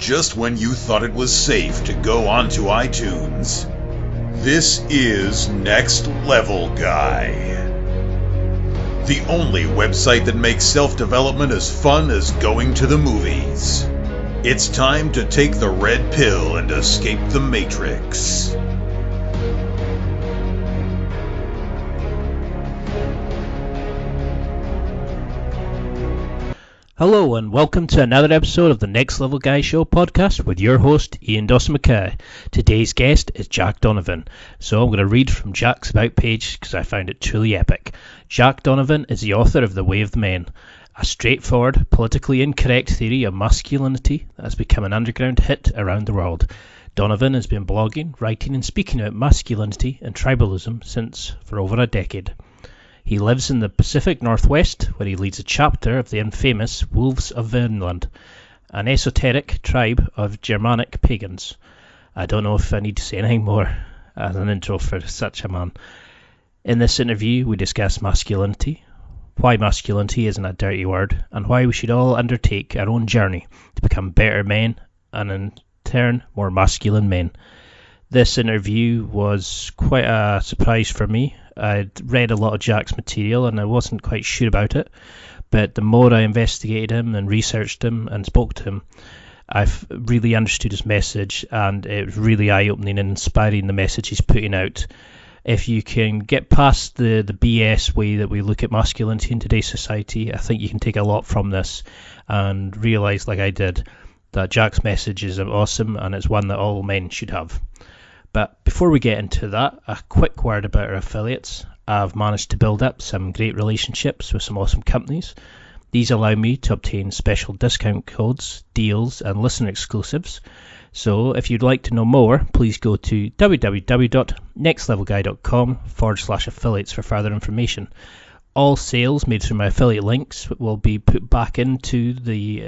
just when you thought it was safe to go onto iTunes. This is Next Level Guy, the only website that makes self-development as fun as going to the movies. It's time to take the red pill and escape the Matrix. Hello and welcome to another episode of the Next Level Guy Show podcast with your host Ian Dawson McKay. Today's guest is Jack Donovan. So I'm going to read from Jack's About page because I found it truly epic. Jack Donovan is the author of The Way of the Men, a straightforward, politically incorrect theory of masculinity that has become an underground hit around the world. Donovan has been blogging, writing and speaking about masculinity and tribalism for over a decade. He lives in the Pacific Northwest, where he leads a chapter of the infamous Wolves of Vinland, an esoteric tribe of Germanic pagans. I don't know if I need to say anything more as an intro for such a man. In this interview, we discuss masculinity, why masculinity isn't a dirty word, and why we should all undertake our own journey to become better men and in turn more masculine men. This interview was quite a surprise for me. I'd read a lot of Jack's material and I wasn't quite sure about it, but the more I investigated him and researched him and spoke to him, I've really understood his message, and it was really eye-opening and inspiring, the message he's putting out. If you can get past the BS way that we look at masculinity in today's society, I think you can take a lot from this and realise, like I did, that Jack's message is awesome and it's one that all men should have. But before we get into that, a quick word about our affiliates. I've managed to build up some great relationships with some awesome companies. These allow me to obtain special discount codes, deals and listener exclusives. So if you'd like to know more, please go to www.nextlevelguy.com/affiliates for further information. All sales made through my affiliate links will be put back into the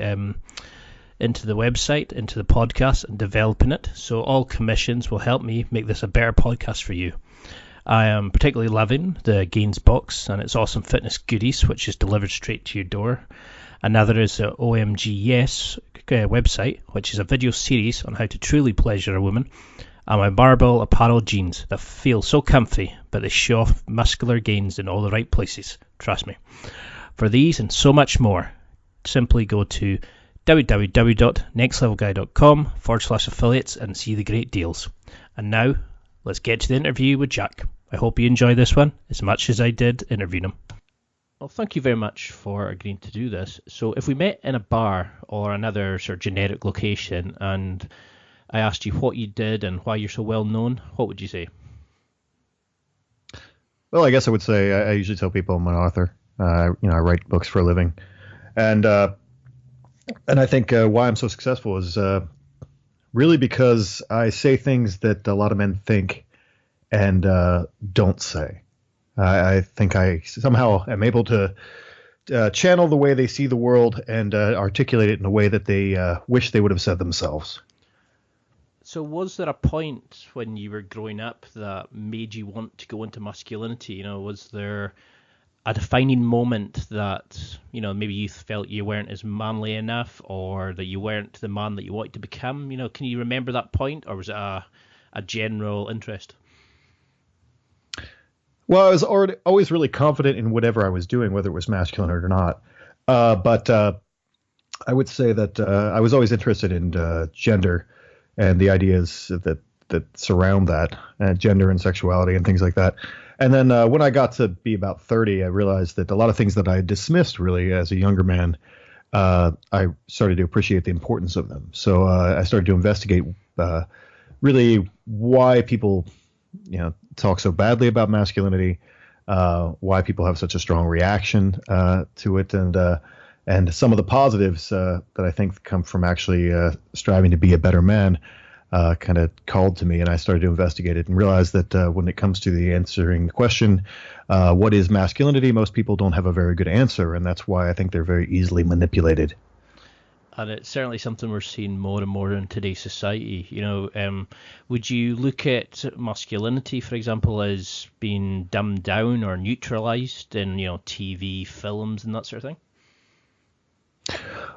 website, into the podcast and developing it. So all commissions will help me make this a better podcast for you. I am particularly loving the Gains box and its awesome fitness goodies, which is delivered straight to your door. Another is the OMG Yes website, which is a video series on how to truly pleasure a woman. And my Marble apparel jeans that feel so comfy, but they show off muscular gains in all the right places. Trust me. For these and so much more, simply go to www.nextlevelguy.com/affiliates and see the great deals. And now, let's get to the interview with Jack. I hope you enjoy this one as much as I did interviewing him. Well, thank you very much for agreeing to do this. So if we met in a bar or another sort of generic location and I asked you what you did and why you're so well known, what would you say? Well, I guess I would say I usually tell people I'm an author. I write books for a living. And I think why I'm so successful is really because I say things that a lot of men think and don't say. I think I somehow am able to channel the way they see the world and articulate it in a way that they wish they would have said themselves. So was there a point when you were growing up that made you want to go into masculinity? You know, was there a defining moment that, you know, maybe you felt you weren't as manly enough or that you weren't the man that you wanted to become? You know, can you remember that point, or was it a general interest? Well, I was always really confident in whatever I was doing, whether it was masculine or not. But I would say that I was always interested in gender and the ideas that surround that, gender and sexuality and things like that. And then when I got to be about 30, I realized that a lot of things that I dismissed really as a younger man, I started to appreciate the importance of them. So I started to investigate really why people, talk so badly about masculinity, why people have such a strong reaction to it, and some of the positives that I think come from actually striving to be a better man. Kind of called to me, and I started to investigate it and realized that when it comes to the answering the question, what is masculinity, most people don't have a very good answer, and that's why I think they're very easily manipulated. And it's certainly something we're seeing more and more in today's society. Would you look at masculinity, for example, as being dumbed down or neutralized in, TV, films, and that sort of thing?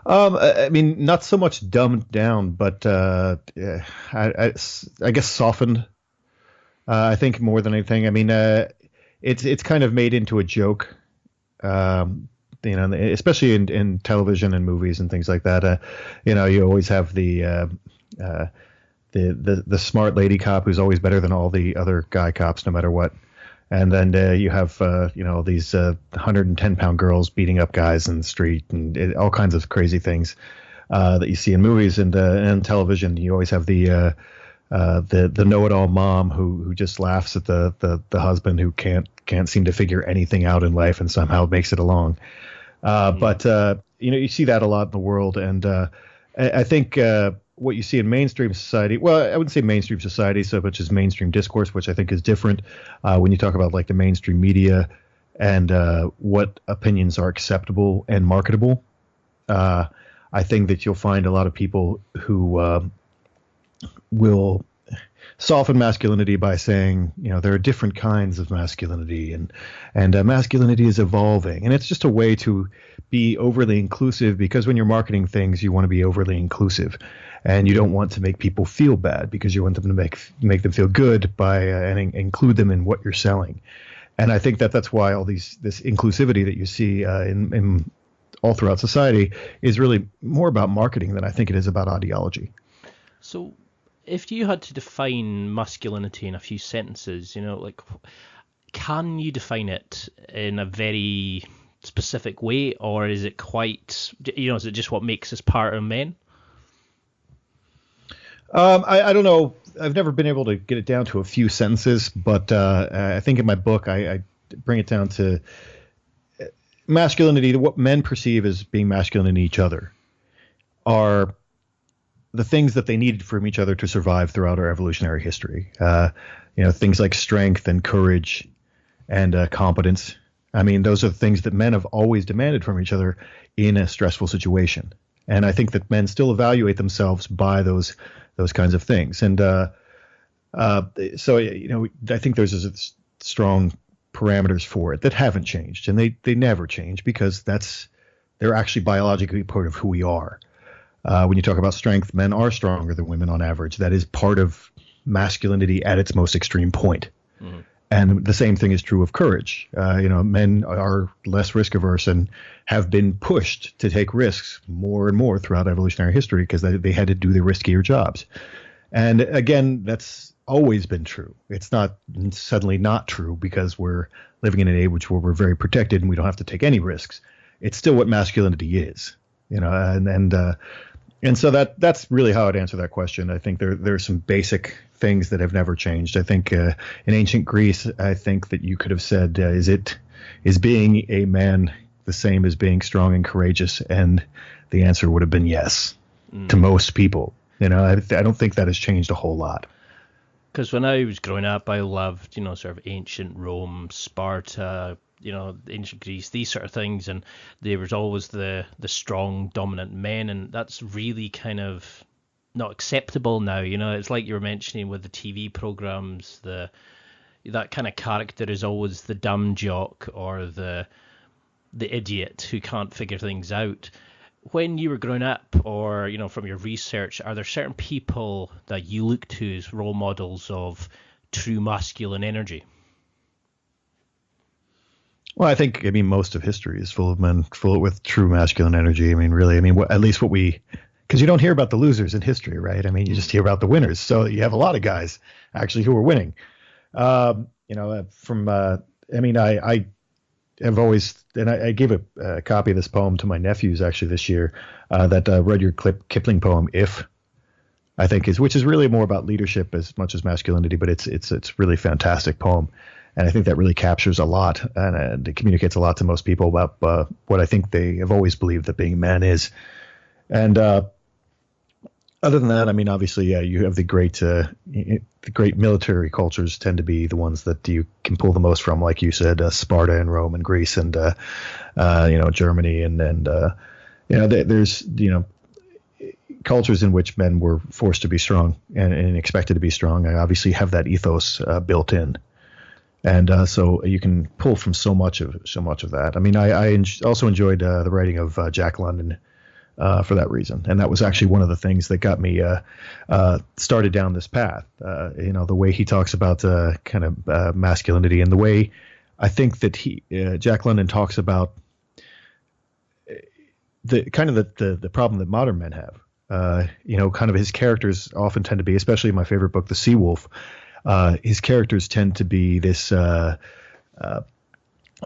I mean, not so much dumbed down, but I guess softened. I think more than anything. I mean, it's kind of made into a joke. Especially in television and movies and things like that. You always have the smart lady cop who's always better than all the other guy cops, no matter what. And then you have these 110-pound girls beating up guys in the street and all kinds of crazy things that you see in movies and television. You always have the know-it-all mom who just laughs at the husband who can't seem to figure anything out in life and somehow makes it along. But you see that a lot in the world, and I think what you see in mainstream society, well, I wouldn't say mainstream society so much as mainstream discourse, which I think is different when you talk about like the mainstream media and what opinions are acceptable and marketable. I think that you'll find a lot of people who will soften masculinity by saying, there are different kinds of masculinity and masculinity is evolving. And it's just a way to be overly inclusive, because when you're marketing things, you want to be overly inclusive and you don't want to make people feel bad, because you want them to make them feel good by and include them in what you're selling. And I think that's why all this inclusivity that you see in all throughout society is really more about marketing than I think it is about ideology. So if you had to define masculinity in a few sentences, can you define it in a very specific way, or is it quite, is it just what makes us part of men? I don't know. I've never been able to get it down to a few sentences, but I think in my book I bring it down to masculinity. What men perceive as being masculine in each other are the things that they needed from each other to survive throughout our evolutionary history. Things like strength and courage and competence. I mean, those are the things that men have always demanded from each other in a stressful situation. And I think that men still evaluate themselves by those kinds of things. And I think there's strong parameters for it that haven't changed, and they never change, because they're actually biologically part of who we are. When you talk about strength, men are stronger than women on average. That is part of masculinity at its most extreme point. Mm-hmm. And the same thing is true of courage. Men are less risk averse and have been pushed to take risks more and more throughout evolutionary history, because they had to do the riskier jobs. And again, that's always been true. It's not suddenly not true because we're living in an age where we're very protected and we don't have to take any risks. It's still what masculinity is, and so that's really how I'd answer that question. I think there's some basic things that have never changed. I think in ancient Greece, I think that you could have said, is being a man the same as being strong and courageous? And the answer would have been yes to most people. I don't think that has changed a whole lot. Because when I was growing up, I loved, sort of ancient Rome, Sparta, ancient Greece, these sort of things, and there was always the strong, dominant men, and that's really kind of not acceptable now. It's like you were mentioning with the TV programs, that kind of character is always the dumb jock or the idiot who can't figure things out. When you were growing up, or from your research, are there certain people that you look to as role models of true masculine energy? Well, I think, most of history is full of men, with true masculine energy. Really, at least because you don't hear about the losers in history, right? You just hear about the winners. So you have a lot of guys actually who are winning. I have always, and I gave a copy of this poem to my nephews actually this year, that Rudyard Kipling poem, If, I think which is really more about leadership as much as masculinity, but it's really fantastic poem. And I think that really captures a lot, and it communicates a lot to most people about what I think they have always believed that being a man is. And other than that, obviously, you have the great military cultures tend to be the ones that you can pull the most from, like you said, Sparta and Rome and Greece and Germany and there's cultures in which men were forced to be strong and expected to be strong. I obviously have that ethos built in. And so you can pull from so much of that. I also enjoyed the writing of Jack London, for that reason. And that was actually one of the things that got me started down this path. The way he talks about kind of masculinity, and the way I think that Jack London talks about the problem that modern men have. Kind of his characters often tend to be, especially in my favorite book, The Sea Wolf, his characters tend to be this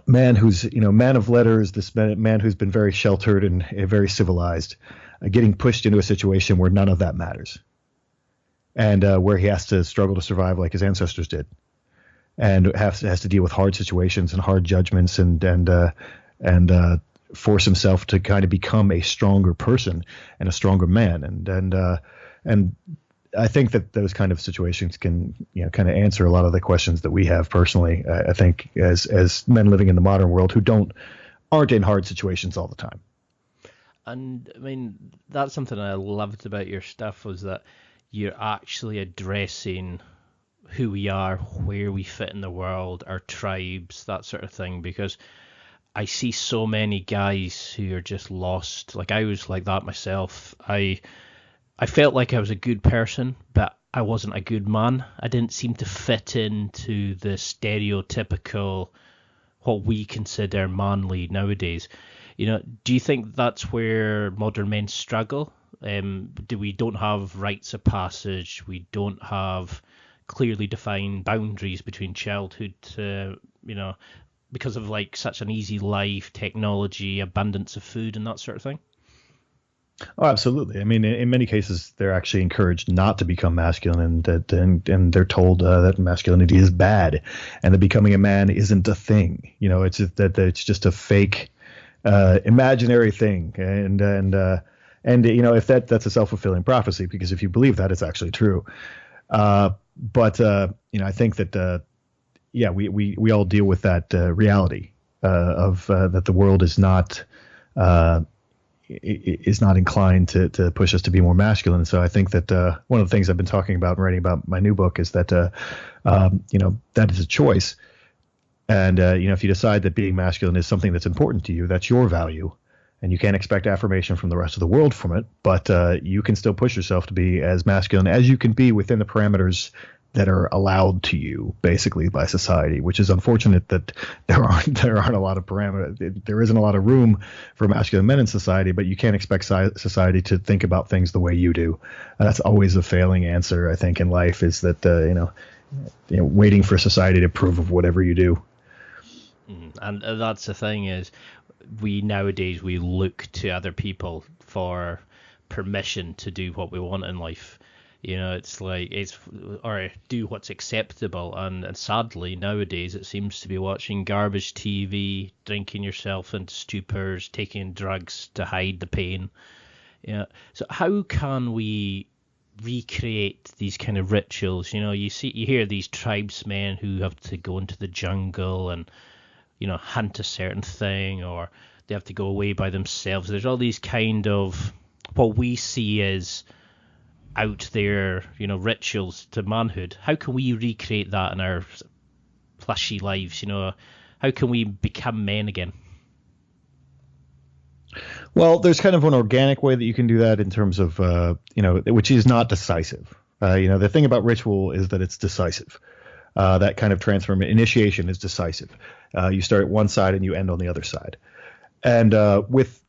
man who's, man of letters, this man who's been very sheltered and very civilized, getting pushed into a situation where none of that matters, and where he has to struggle to survive like his ancestors did, and has to deal with hard situations and hard judgments, and force himself to kind of become a stronger person and a stronger man. And I think that those kind of situations can, kind of answer a lot of the questions that we have personally, I think, as men living in the modern world who aren't in hard situations all the time. And I mean, that's something I loved about your stuff, was that you're actually addressing who we are, where we fit in the world, our tribes, that sort of thing, because I see so many guys who are just lost. Like, I was like that myself. I felt like I was a good person, but I wasn't a good man. I didn't seem to fit into the stereotypical, what we consider manly nowadays. Do you think that's where modern men struggle? We don't have rites of passage. We don't have clearly defined boundaries between childhood to, because of like such an easy life, technology, abundance of food, and that sort of thing? Oh, absolutely. I mean, in many cases, they're actually encouraged not to become masculine, and they're told that masculinity is bad, and that becoming a man isn't a thing. It's just that it's just a fake, imaginary thing, and if that's a self-fulfilling prophecy, because if you believe that, it's actually true. But I think that we all deal with that reality of that the world is not inclined to push us to be more masculine. So I think that one of the things I've been talking about and writing about my new book is that that is a choice. And if you decide that being masculine is something that's important to you, that's your value, and you can't expect affirmation from the rest of the world from it. But you can still push yourself to be as masculine as you can be within the parameters that are allowed to you, basically, by society, which is unfortunate that there aren't a lot of parameters. There isn't a lot of room for masculine men in society, but you can't expect society to think about things the way you do. That's always a failing answer, I think, in life, is that waiting for society to approve of whatever you do. And that's the thing, is we look to other people for permission to do what we want in life. It's like or do what's acceptable, and sadly nowadays it seems to be watching garbage TV, drinking yourself into stupors, taking drugs to hide the pain. So how can we recreate these kind of rituals? You hear these tribesmen who have to go into the jungle and hunt a certain thing, or they have to go away by themselves. There's all these kind of what we see as out there, rituals to manhood. How can we recreate that in our flashy lives? How can we become men again? Well, there's kind of an organic way that you can do that in terms of, which is not decisive. The thing about ritual is that it's decisive. That kind of initiation is decisive. You start at one side and you end on the other side. And with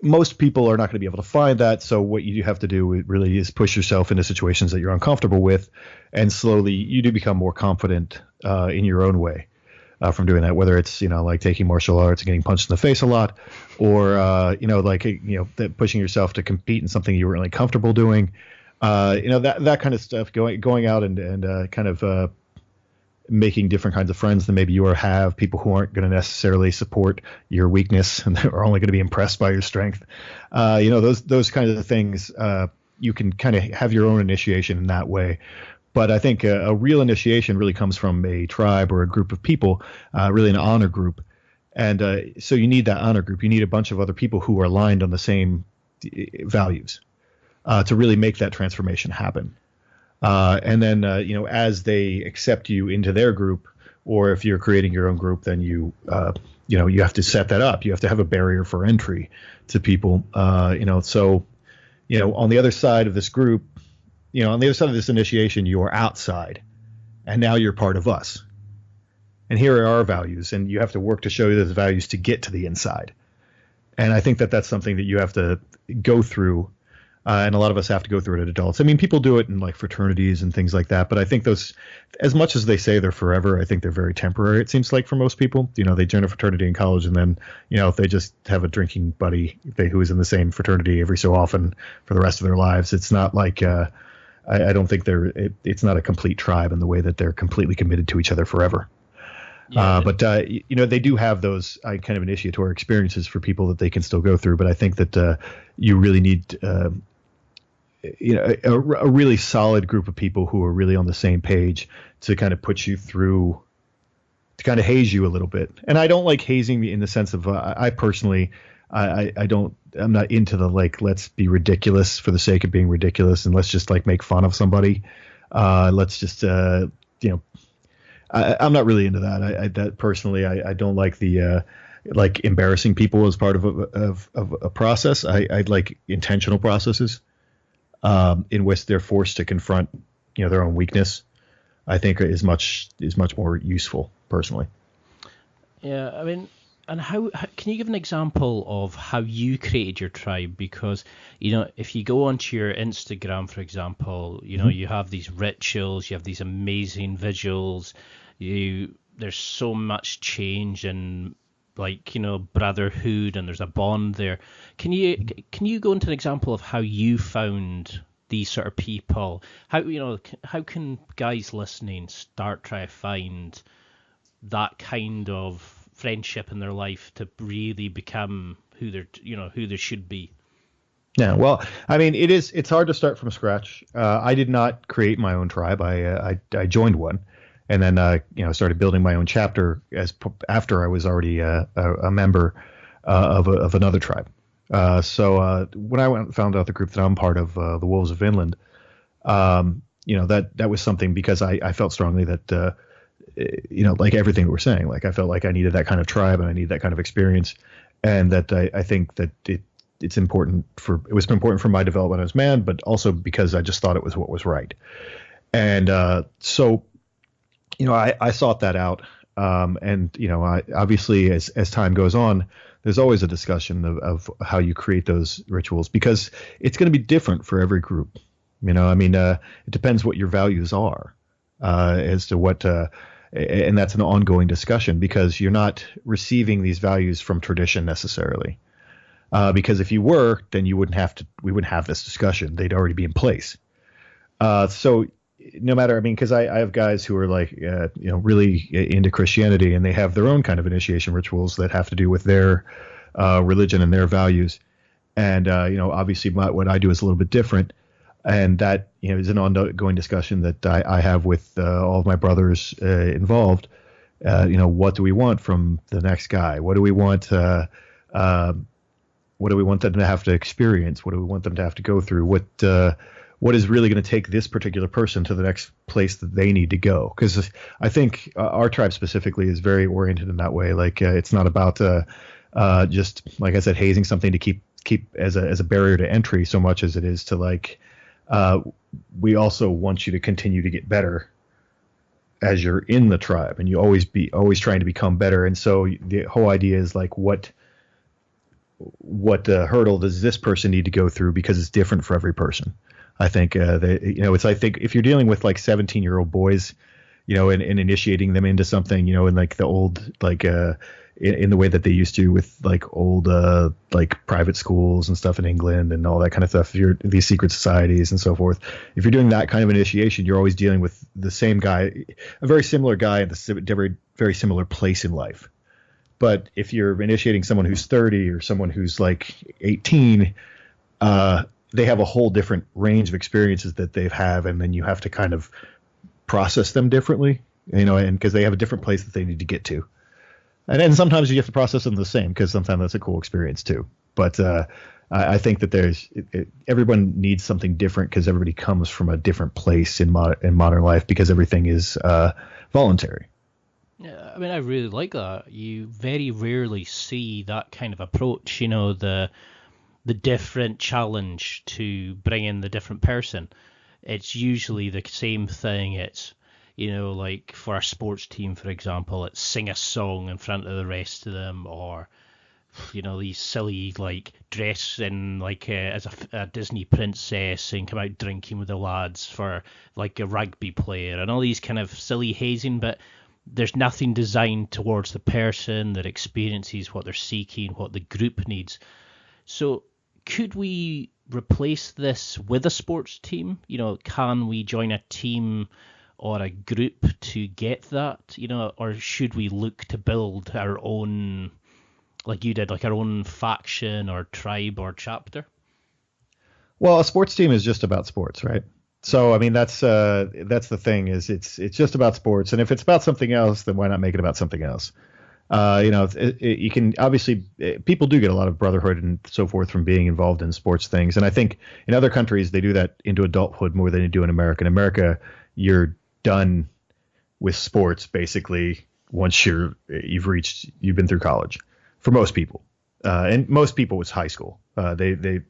most people are not going to be able to find that. So what you have to do really is push yourself into situations that you're uncomfortable with, and slowly you do become more confident in your own way from doing that. Whether it's like taking martial arts and getting punched in the face a lot, or pushing yourself to compete in something you weren't really comfortable doing. That kind of stuff. Going out and kind of making different kinds of friends than maybe you have, people who aren't going to necessarily support your weakness and are only going to be impressed by your strength. Those kinds of things, you can kind of have your own initiation in that way. But I think a real initiation really comes from a tribe or a group of people, really an honor group. And so you need that honor group. You need a bunch of other people who are aligned on the same values to really make that transformation happen. And then, as they accept you into their group, or if you're creating your own group, then you have to set that up. You have to have a barrier for entry to people. So on the other side of this group, on the other side of this initiation, you are outside, and now you're part of us. And here are our values, and you have to work to show those values to get to the inside. And I think that that's something that you have to go through, and a lot of us have to go through it as adults. I mean, people do it in like fraternities and things like that, but I think those, as much as they say they're forever, I think they're very temporary. It seems like for most people, they join a fraternity in college, and then, if they just have a drinking buddy who is in the same fraternity every so often for the rest of their lives, it's not like I don't think it's not a complete tribe in the way that they're completely committed to each other forever. Yeah. But they do have those kind of initiatory experiences for people that they can still go through. But I think that you really need, a really solid group of people who are really on the same page to kind of put you through, to kind of haze you a little bit. And I don't like hazing in the sense of I personally, I'm not into the let's be ridiculous for the sake of being ridiculous, and let's just make fun of somebody. Let's just I'm not really into that. That personally, I don't like the embarrassing people as part of a process. I like intentional processes in which they're forced to confront their own weakness. I think is much more useful personally. Yeah, I mean, and how can you give an example of how you created your tribe? Because if you go onto your Instagram, for example, you have these rituals, you have these amazing visuals. There's so much change and brotherhood, and there's a bond there. Can you go into an example of how you found these sort of people? How can guys listening start try to find that kind of friendship in their life to really become who they should be? Yeah, well, I mean, it's hard to start from scratch. I did not create my own tribe. I joined one. And then, started building my own chapter after I was already a member of another tribe. So when I went and found out the group that I'm part of, the Wolves of Vinland, that was something because I felt strongly that, like everything that we're saying, I felt like I needed that kind of tribe and I needed that kind of experience, and that I think that it was important for my development as man, but also because I just thought it was what was right. And so. I sought that out. And I obviously as time goes on, there's always a discussion of how you create those rituals, because it's going to be different for every group. It depends what your values are as to what, and that's an ongoing discussion, because you're not receiving these values from tradition necessarily. Because if you were, then we wouldn't have this discussion. They'd already be in place. So no matter, because I have guys who are really into Christianity, and they have their own kind of initiation rituals that have to do with their religion and their values. And, obviously what I do is a little bit different. And that, is an ongoing discussion that I have with all of my brothers involved. What do we want from the next guy? What do we want? What do we want them to have to experience? What do we want them to have to go through? What is really going to take this particular person to the next place that they need to go? Because I think our tribe specifically is very oriented in that way. It's not about just, like I said, hazing something to keep as a barrier to entry so much as it is to we also want you to continue to get better as you're in the tribe, and you always trying to become better. And so the whole idea is what hurdle does this person need to go through, because it's different for every person. I think I think if you're dealing with 17-year-old boys, and initiating them into something, in the old in the way that they used to with old private schools and stuff in England and all that kind of stuff. If you're these secret societies and so forth, if you're doing that kind of initiation, you're always dealing with the same guy, a very similar guy at a very, very similar place in life. But if you're initiating someone who's 30 or someone who's 18, they have a whole different range of experiences that they have, and then you have to kind of process them differently, and because they have a different place that they need to get to. And sometimes you have to process them the same, because sometimes that's a cool experience too. But I think that everyone needs something different, because everybody comes from a different place in modern life, because everything is voluntary. Yeah, I mean, I really like that. You very rarely see that kind of approach, the different challenge to bring in the different person. It's usually the same thing. It's, like for a sports team, for example, it's sing a song in front of the rest of them, or these silly like dress in like as a Disney princess and come out drinking with the lads for like a rugby player and all these kind of silly hazing, but there's nothing designed towards the person, their experiences, what they're seeking, what the group needs. So could we replace this with a sports team? Can we join a team or a group to get that? Or should we look to build our own, like you did, like our own faction or tribe or chapter? Well, a sports team is just about sports, right? So, I mean, that's the thing is it's just about sports. And if it's about something else, then why not make it about something else? You can obviously people do get a lot of brotherhood and so forth from being involved in sports things. And I think in other countries, they do that into adulthood more than they do in America. In America, you're done with sports basically once you've been through college for most people. And most people it's high school. I understand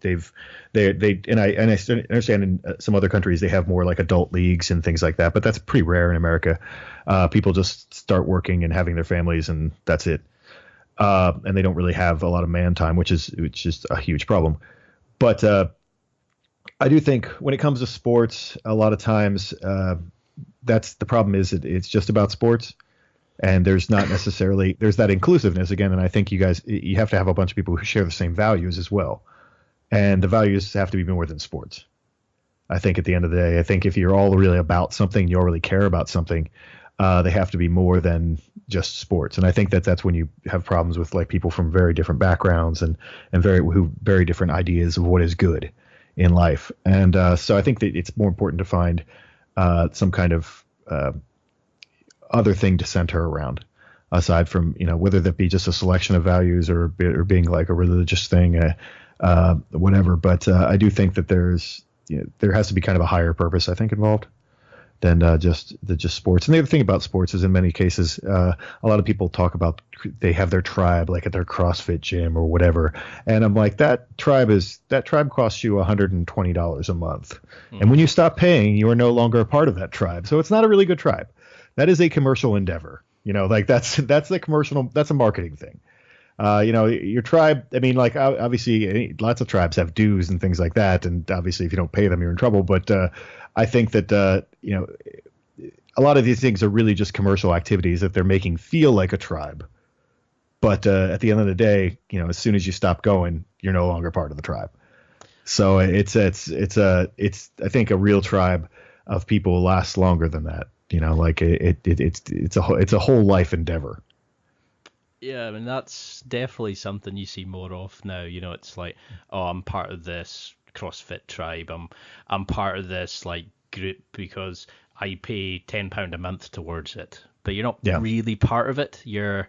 in some other countries they have more like adult leagues and things like that, but that's pretty rare in America. People just start working and having their families and that's it. And they don't really have a lot of man time, which is a huge problem. But I do think when it comes to sports, a lot of times that's the problem is it's just about sports. And there's not necessarily there's that inclusiveness again, and I think you have to have a bunch of people who share the same values as well, and the values have to be more than sports. I think at the end of the day, I think if you're all really about something, you all really care about something, they have to be more than just sports. And I think that's when you have problems with like people from very different backgrounds and very different ideas of what is good in life. And so I think that it's more important to find some kind of other thing to center around aside from whether that be just a selection of values or being like a religious thing whatever, but I do think that there has to be kind of a higher purpose I think involved than just sports. And the other thing about sports is in many cases a lot of people talk about they have their tribe like at their CrossFit gym or whatever, and I'm like that tribe costs you $120 a month, and when you stop paying you are no longer a part of that tribe, so it's not a really good tribe. That is a commercial endeavor, like that's the commercial, that's a marketing thing. Your tribe, I mean, like obviously lots of tribes have dues and things like that. And obviously if you don't pay them, you're in trouble. But I think that, a lot of these things are really just commercial activities that they're making feel like a tribe. But at the end of the day, as soon as you stop going, you're no longer part of the tribe. So it's I think a real tribe of people lasts longer than that. Like it's a whole life endeavor. Yeah, I mean that's definitely something you see more of now. It's like, oh, I'm part of this CrossFit tribe. I'm part of this like group because I pay £10 a month towards it. But you're not really part of it. You're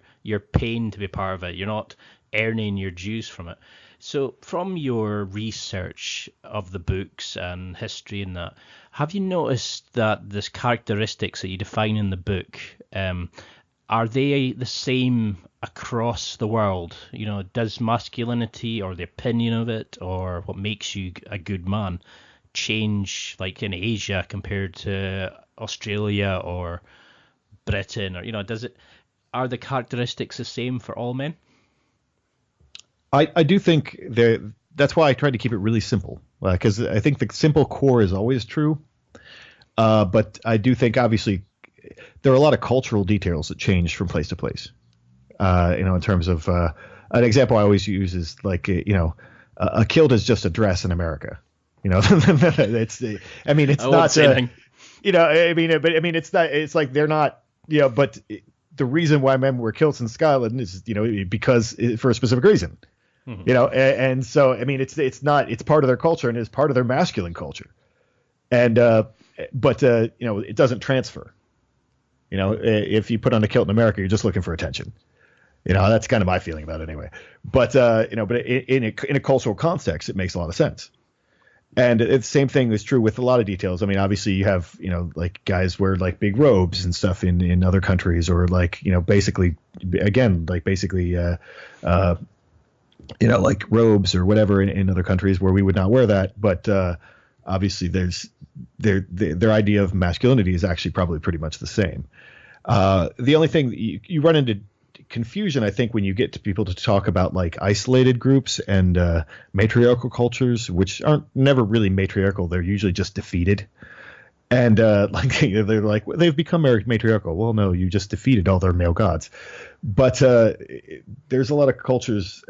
paying to be part of it. You're not earning your dues from it. So from your research of the books and history and that, have you noticed that these characteristics that you define in the book, are they the same across the world? Does masculinity or the opinion of it or what makes you a good man change like in Asia compared to Australia or Britain, or are the characteristics the same for all men? I do think that's why I tried to keep it really simple, because I think the simple core is always true. But I do think obviously there are a lot of cultural details that change from place to place. In terms of an example I always use is like a kilt is just a dress in America. It's not anything. It's not. It's like they're not. But the reason why men wear kilts in Scotland is because for a specific reason. Mm-hmm. And so it's not. It's part of their culture and it's part of their masculine culture. And but it doesn't transfer. If you put on a kilt in America, you're just looking for attention. That's kind of my feeling about it anyway. But but in a cultural context, it makes a lot of sense. And it's the same thing is true with a lot of details. I mean, obviously you have, like guys wear like big robes and stuff in other countries, or like, basically, again, like basically, like robes or whatever in other countries where we would not wear that. But obviously their idea of masculinity is actually probably pretty much the same. The only thing that you run into confusion, I think, when you get to people to talk about like isolated groups and matriarchal cultures, which aren't never really matriarchal. They're usually just defeated. And like they're like, they've become matriarchal. Well, no, you just defeated all their male gods. But there's a lot of cultures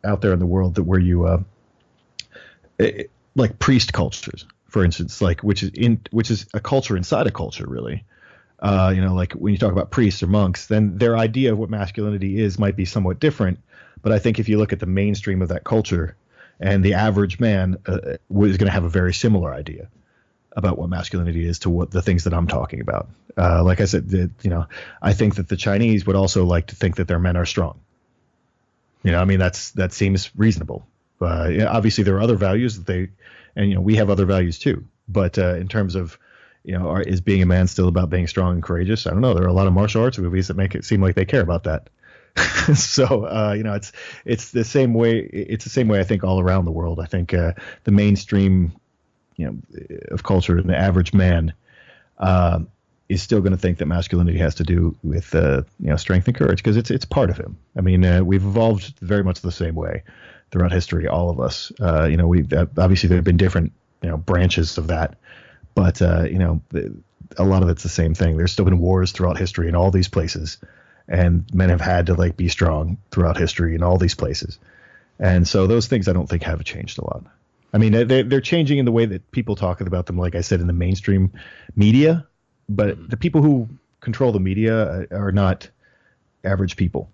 out there in the world that where you like priest cultures, for instance, like which is a culture inside a culture, really. Like when you talk about priests or monks, then their idea of what masculinity is might be somewhat different. But I think if you look at the mainstream of that culture, and the average man is going to have a very similar idea about what masculinity is to what the things that I'm talking about. Like I said, I think that the Chinese would also like to think that their men are strong. I mean, that seems reasonable. Obviously, there are other values that we have other values too. But in terms of is being a man still about being strong and courageous? I don't know. There are a lot of martial arts movies that make it seem like they care about that. So, it's the same way. It's the same way, I think, all around the world. I think the mainstream, of culture and the average man is still going to think that masculinity has to do with, strength and courage, because it's part of him. I mean, we've evolved very much the same way throughout history, all of us. Obviously there have been different, branches of that. But, a lot of it's the same thing. There's still been wars throughout history in all these places, and men have had to like be strong throughout history in all these places. And so those things I don't think have changed a lot. I mean, they're changing in the way that people talk about them, like I said, in the mainstream media. But the people who control the media are not average people.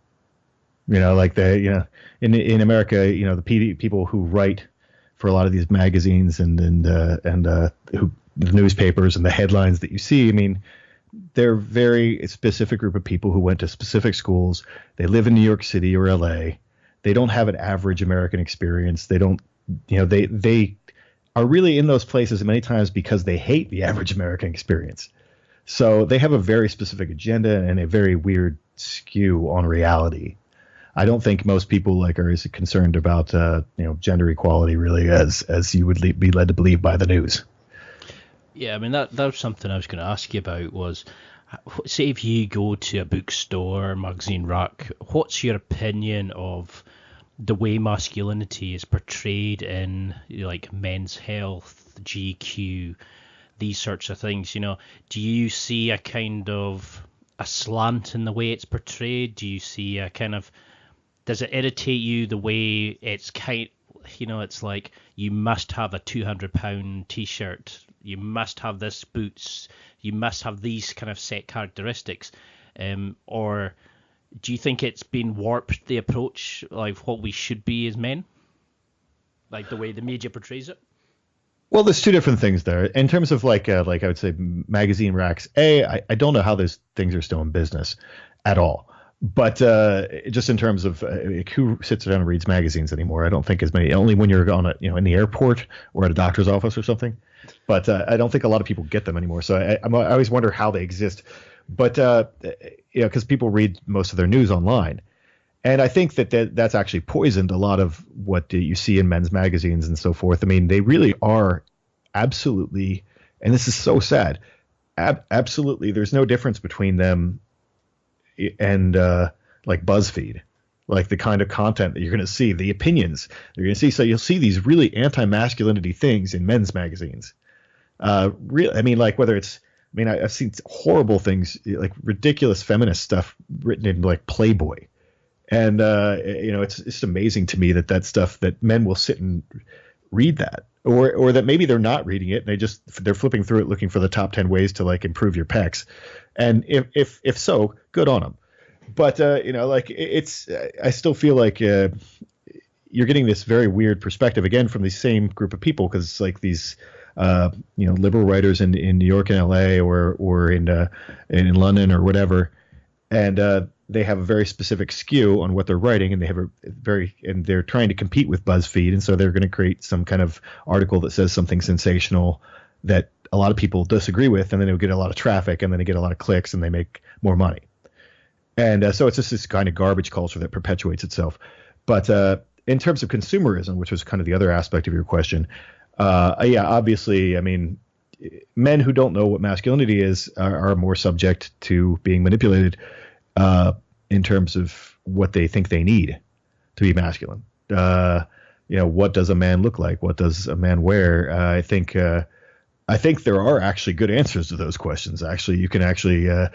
Like in America, the people who write for a lot of these magazines and who the newspapers and the headlines that you see, I mean, they're very specific group of people who went to specific schools. They live in New York City or LA. They don't have an average American experience. They don't, they are really in those places many times because they hate the average American experience. So they have a very specific agenda and a very weird skew on reality. I don't think most people are as concerned about, gender equality really as you would be led to believe by the news. Yeah, I mean, that was something I was going to ask you about was, say if you go to a bookstore, magazine rack, what's your opinion of the way masculinity is portrayed in like Men's Health, GQ, these sorts of things? Do you see a kind of a slant in the way it's portrayed? Do you see a kind of, does it irritate you the way it's it's like you must have a £200 t-shirt, you must have this boots, you must have these kind of set characteristics, or do you think it's been warped, the approach, like what we should be as men, like the way the media portrays it? Well, there's two different things there. In terms of like I would say magazine racks, I don't know how those things are still in business at all. But just in terms of who sits down and reads magazines anymore, I don't think as many. Only when you're on in the airport or at a doctor's office or something. But I don't think a lot of people get them anymore. So I always wonder how they exist. But because people read most of their news online, and I think that's actually poisoned a lot of what you see in men's magazines and so forth. I mean, they really are absolutely, and this is so sad. Absolutely, there's no difference between them and like BuzzFeed, like the kind of content that you're going to see, the opinions you're going to see. So you'll see these really anti-masculinity things in men's magazines. Really, I mean, like whether it's, I mean, I've seen horrible things, like ridiculous feminist stuff written in like Playboy. And, it's just amazing to me that stuff that men will sit and read that, or that maybe they're not reading it. And they're flipping through it, looking for the top 10 ways to like improve your pecs. And if so, good on them. But, I still feel like you're getting this very weird perspective again from the same group of people. Cause it's like these, liberal writers in New York and LA or in London or whatever. And, they have a very specific skew on what they're writing, and they have and they're trying to compete with BuzzFeed, and so they're going to create some kind of article that says something sensational that a lot of people disagree with, and then they'll get a lot of traffic, and then they get a lot of clicks, and they make more money. And so it's just this kind of garbage culture that perpetuates itself. But in terms of consumerism, which was kind of the other aspect of your question, yeah, obviously, I mean, men who don't know what masculinity is are more subject to being manipulated in terms of what they think they need to be masculine. What does a man look like? What does a man wear? I think there are actually good answers to those questions. Actually, you can actually a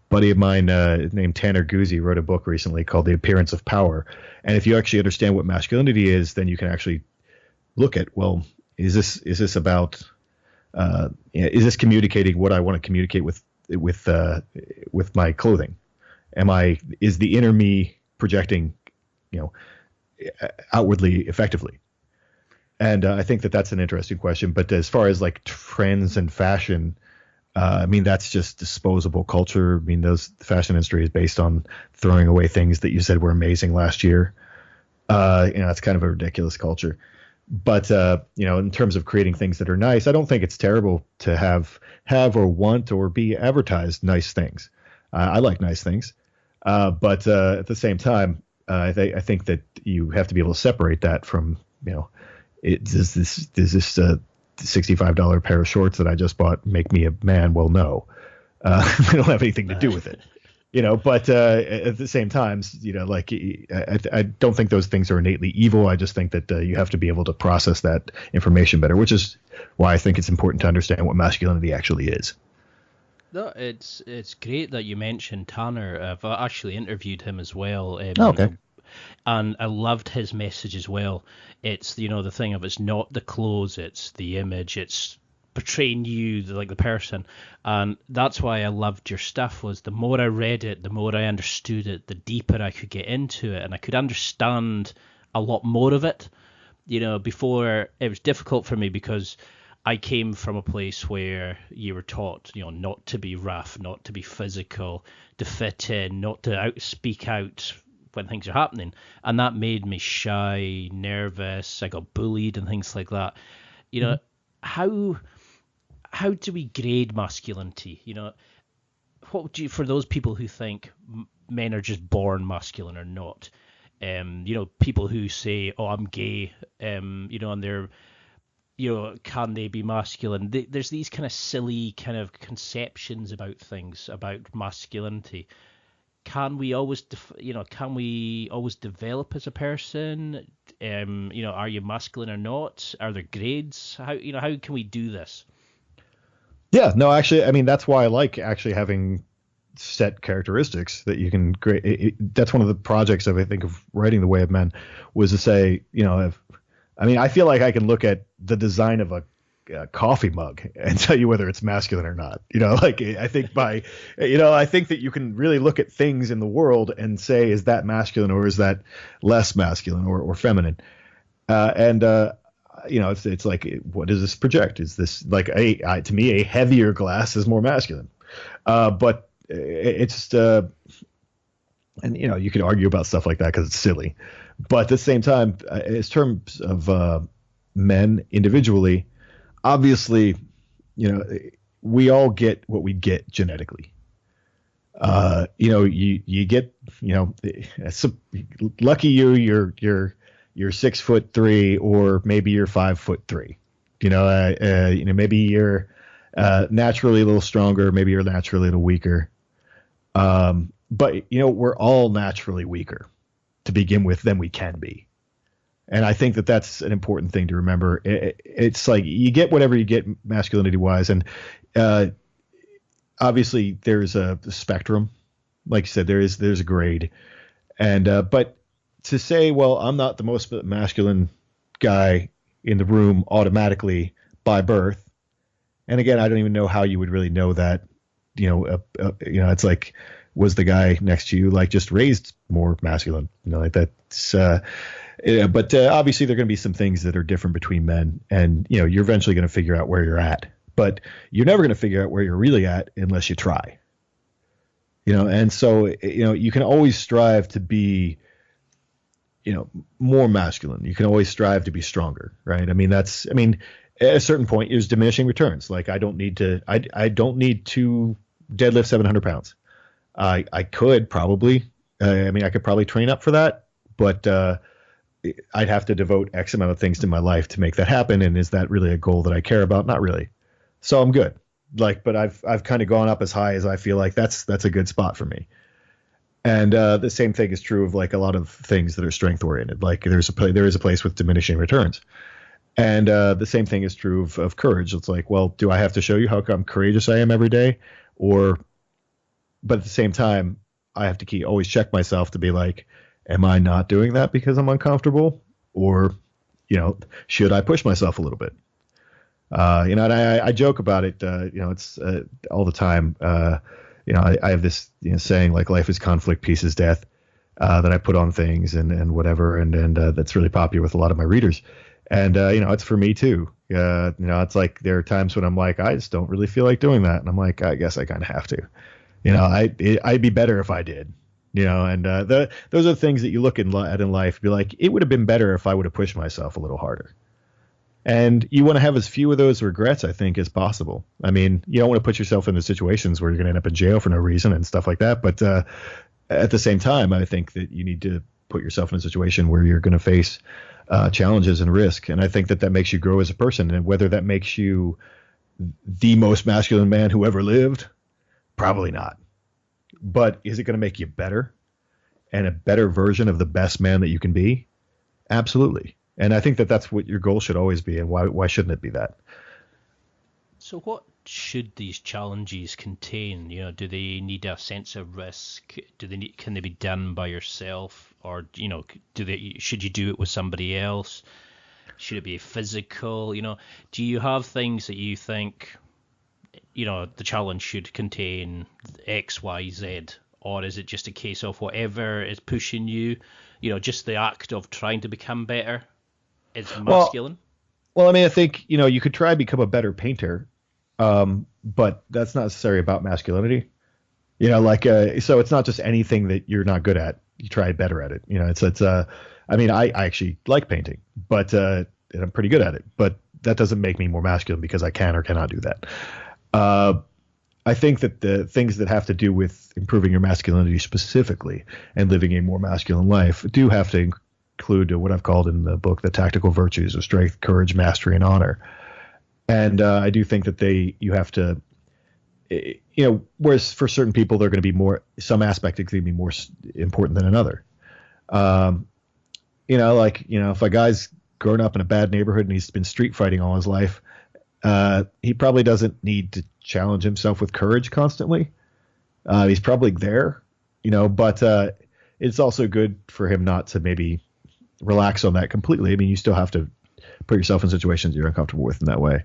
buddy of mine named Tanner Guzzi wrote a book recently called The Appearance of Power. And if you actually understand what masculinity is, then you can actually look at, well, is this about is this communicating what I want to communicate with my clothing? Is the inner me projecting, outwardly effectively? And I think that's an interesting question. But as far as like trends and fashion, I mean, that's just disposable culture. I mean, the fashion industry is based on throwing away things that you said were amazing last year. It's kind of a ridiculous culture. But, in terms of creating things that are nice, I don't think it's terrible to have or want or be advertised nice things. I like nice things. But at the same time, I think that you have to be able to separate that from, does this $65 pair of shorts that I just bought make me a man? Well, no, they don't have anything to do with it, but at the same time, I don't think those things are innately evil. I just think that you have to be able to process that information better, which is why I think it's important to understand what masculinity actually is. No, it's great that you mentioned Tanner. I've actually interviewed him as well. Okay. And I loved his message as well. It's, the thing of it's not the clothes, it's the image, it's portraying you like the person. And that's why I loved your stuff, was the more I read it, the more I understood it, the deeper I could get into it, and I could understand a lot more of it. Before it was difficult for me because I came from a place where you were taught, not to be rough, not to be physical, to fit in, not to speak out when things are happening, and that made me shy, nervous. I got bullied and things like that. How do we grade masculinity? What would you, for those people who think men are just born masculine or not? People who say, "Oh, I'm gay," and they're, can they be masculine? There's these kind of silly kind of conceptions about things, about masculinity. Can we always, develop as a person? Are you masculine or not? Are there grades? How can we do this? Yeah, no, actually, I mean, that's why I like actually having set characteristics that you can grade. That's one of the projects of, I think, of writing The Way of Men, was to say, I feel like I can look at the design of a coffee mug and tell you whether it's masculine or not. I think I think that you can really look at things in the world and say, is that masculine or is that less masculine or feminine? It's like, what does this project? Is this like to me, a heavier glass is more masculine? But it's just, and you can argue about stuff like that because it's silly. But at the same time, in terms of men individually, obviously, we all get what we get genetically. You get, lucky you're 6'3" or maybe you're 5'3". Maybe you're naturally a little stronger, maybe you're naturally a little weaker. But we're all naturally weaker to begin with than we can be. And I think that that's an important thing to remember. It's like you get whatever you get masculinity wise. And obviously there's a spectrum. Like you said, there's a grade. And but to say, well, I'm not the most masculine guy in the room automatically by birth. And again, I don't even know how you would really know that. It's like, was the guy next to you like just raised more masculine? Like that's. But obviously there are going to be some things that are different between men, and you're eventually going to figure out where you're at, but you're never going to figure out where you're really at unless you try. And so, you can always strive to be, more masculine. You can always strive to be stronger, right? At a certain point, there's diminishing returns. Like I don't need to deadlift 700 pounds. I could probably, I could probably train up for that, but I'd have to devote X amount of things to my life to make that happen. And is that really a goal that I care about? Not really. So I'm good. But I've kind of gone up as high as I feel like that's a good spot for me. And the same thing is true of like a lot of things that are strength oriented. Like there is a place with diminishing returns. And the same thing is true of courage. It's like, well, do I have to show you how courageous I am every day? But at the same time, I have to always check myself to be like, am I not doing that because I'm uncomfortable? Or, should I push myself a little bit? And I joke about it, it's all the time. I have this saying like life is conflict, peace is death, that I put on things and whatever. And that's really popular with a lot of my readers. And, it's for me too. It's like there are times when I'm like, I just don't really feel like doing that. And I'm like, I guess I kind of have to, I'd be better if I did, and those are the things that you look at in life, be like, it would have been better if I would have pushed myself a little harder. And you want to have as few of those regrets, I think, as possible. I mean, you don't want to put yourself into situations where you're going to end up in jail for no reason and stuff like that. But at the same time, I think that you need to put yourself in a situation where you're going to face challenges and risk. And I think that makes you grow as a person. And whether that makes you the most masculine man who ever lived, probably not. But is it going to make you better and a better version of the best man that you can be? Absolutely. And I think that that's what your goal should always be. And why shouldn't it be that? So what should these challenges contain? Do they need a sense of risk? Can they be done by yourself? Or, should you do it with somebody else? Should it be physical? Do you have things that you think, the challenge should contain X, Y, Z? Or is it just a case of whatever is pushing you, just the act of trying to become better is masculine? Well, I think, you could try to become a better painter, but that's not necessarily about masculinity. So it's not just anything that you're not good at. You try better at it. I actually like painting, but and I'm pretty good at it, but that doesn't make me more masculine because I can or cannot do that. I think that the things that have to do with improving your masculinity specifically and living a more masculine life do have to include what I've called in the book the tactical virtues of strength, courage, mastery, and honor. And I do think that you have to, whereas for certain people they're going to be some aspect is going to be more important than another. If a guy's grown up in a bad neighborhood and he's been street fighting all his life, he probably doesn't need to challenge himself with courage constantly. He's probably there, but it's also good for him not to maybe relax on that completely. You still have to put yourself in situations you're uncomfortable with in that way.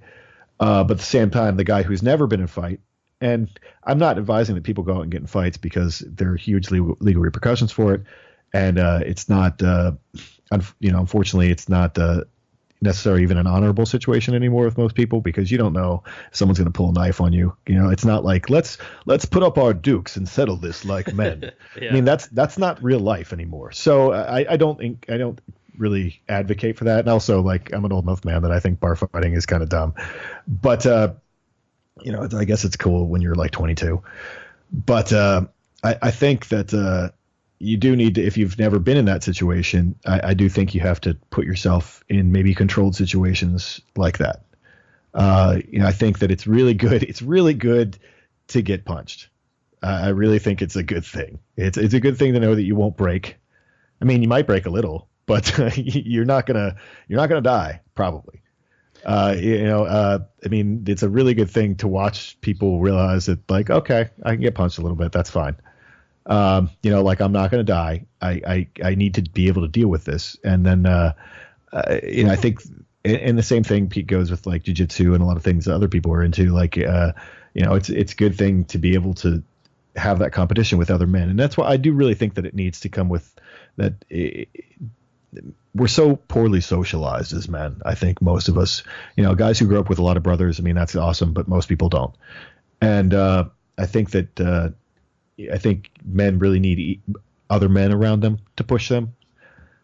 But at the same time, the guy who's never been in a fight, and I'm not advising that people go out and get in fights because there are huge legal repercussions for it. And it's not, unfortunately, it's not necessarily even an honorable situation anymore with most people because you don't know if someone's going to pull a knife on you. It's not like let's put up our dukes and settle this like men. Yeah. That's not real life anymore. So I don't really advocate for that. And also, I'm an old enough man that I think bar fighting is kind of dumb. But I guess it's cool when you're like 22. But I think that you do need to, if you've never been in that situation, I do think you have to put yourself in maybe controlled situations like that. I think that it's really good. It's really good to get punched. I really think it's a good thing. It's a good thing to know that you won't break. You might break a little, but you're not gonna die probably. It's a really good thing to watch people realize that okay, I can get punched a little bit. That's fine. I'm not going to die. I need to be able to deal with this. And then, I think, and the same thing goes with jujitsu and a lot of things that other people are into. It's a good thing to be able to have that competition with other men. And that's why I do really think that it needs to come with that. We're so poorly socialized as men. I think most of us, guys who grew up with a lot of brothers, that's awesome, but most people don't. And, I think that, I think men really need other men around them to push them.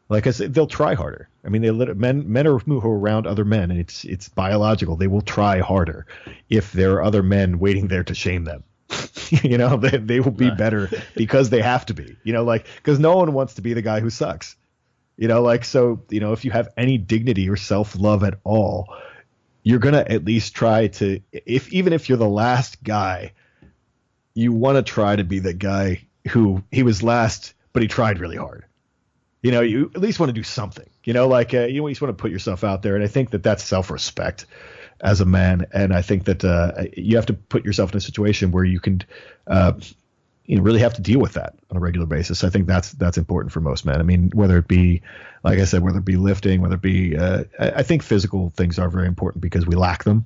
Like I said, they'll try harder. I mean, men are who are around other men, and it's biological. They will try harder if there are other men waiting there to shame them. They will be better because they have to be. Because no one wants to be the guy who sucks. So if you have any dignity or self-love at all, you're gonna at least try to. Even if you're the last guy, you want to try to be the guy who he was last, but he tried really hard. You at least want to do something, you at least want to put yourself out there. And I think that that's self-respect as a man. And I think that you have to put yourself in a situation where you can really have to deal with that on a regular basis. I think that's important for most men. I mean, whether it be, like I said, whether it be lifting, whether it be, I think physical things are very important because we lack them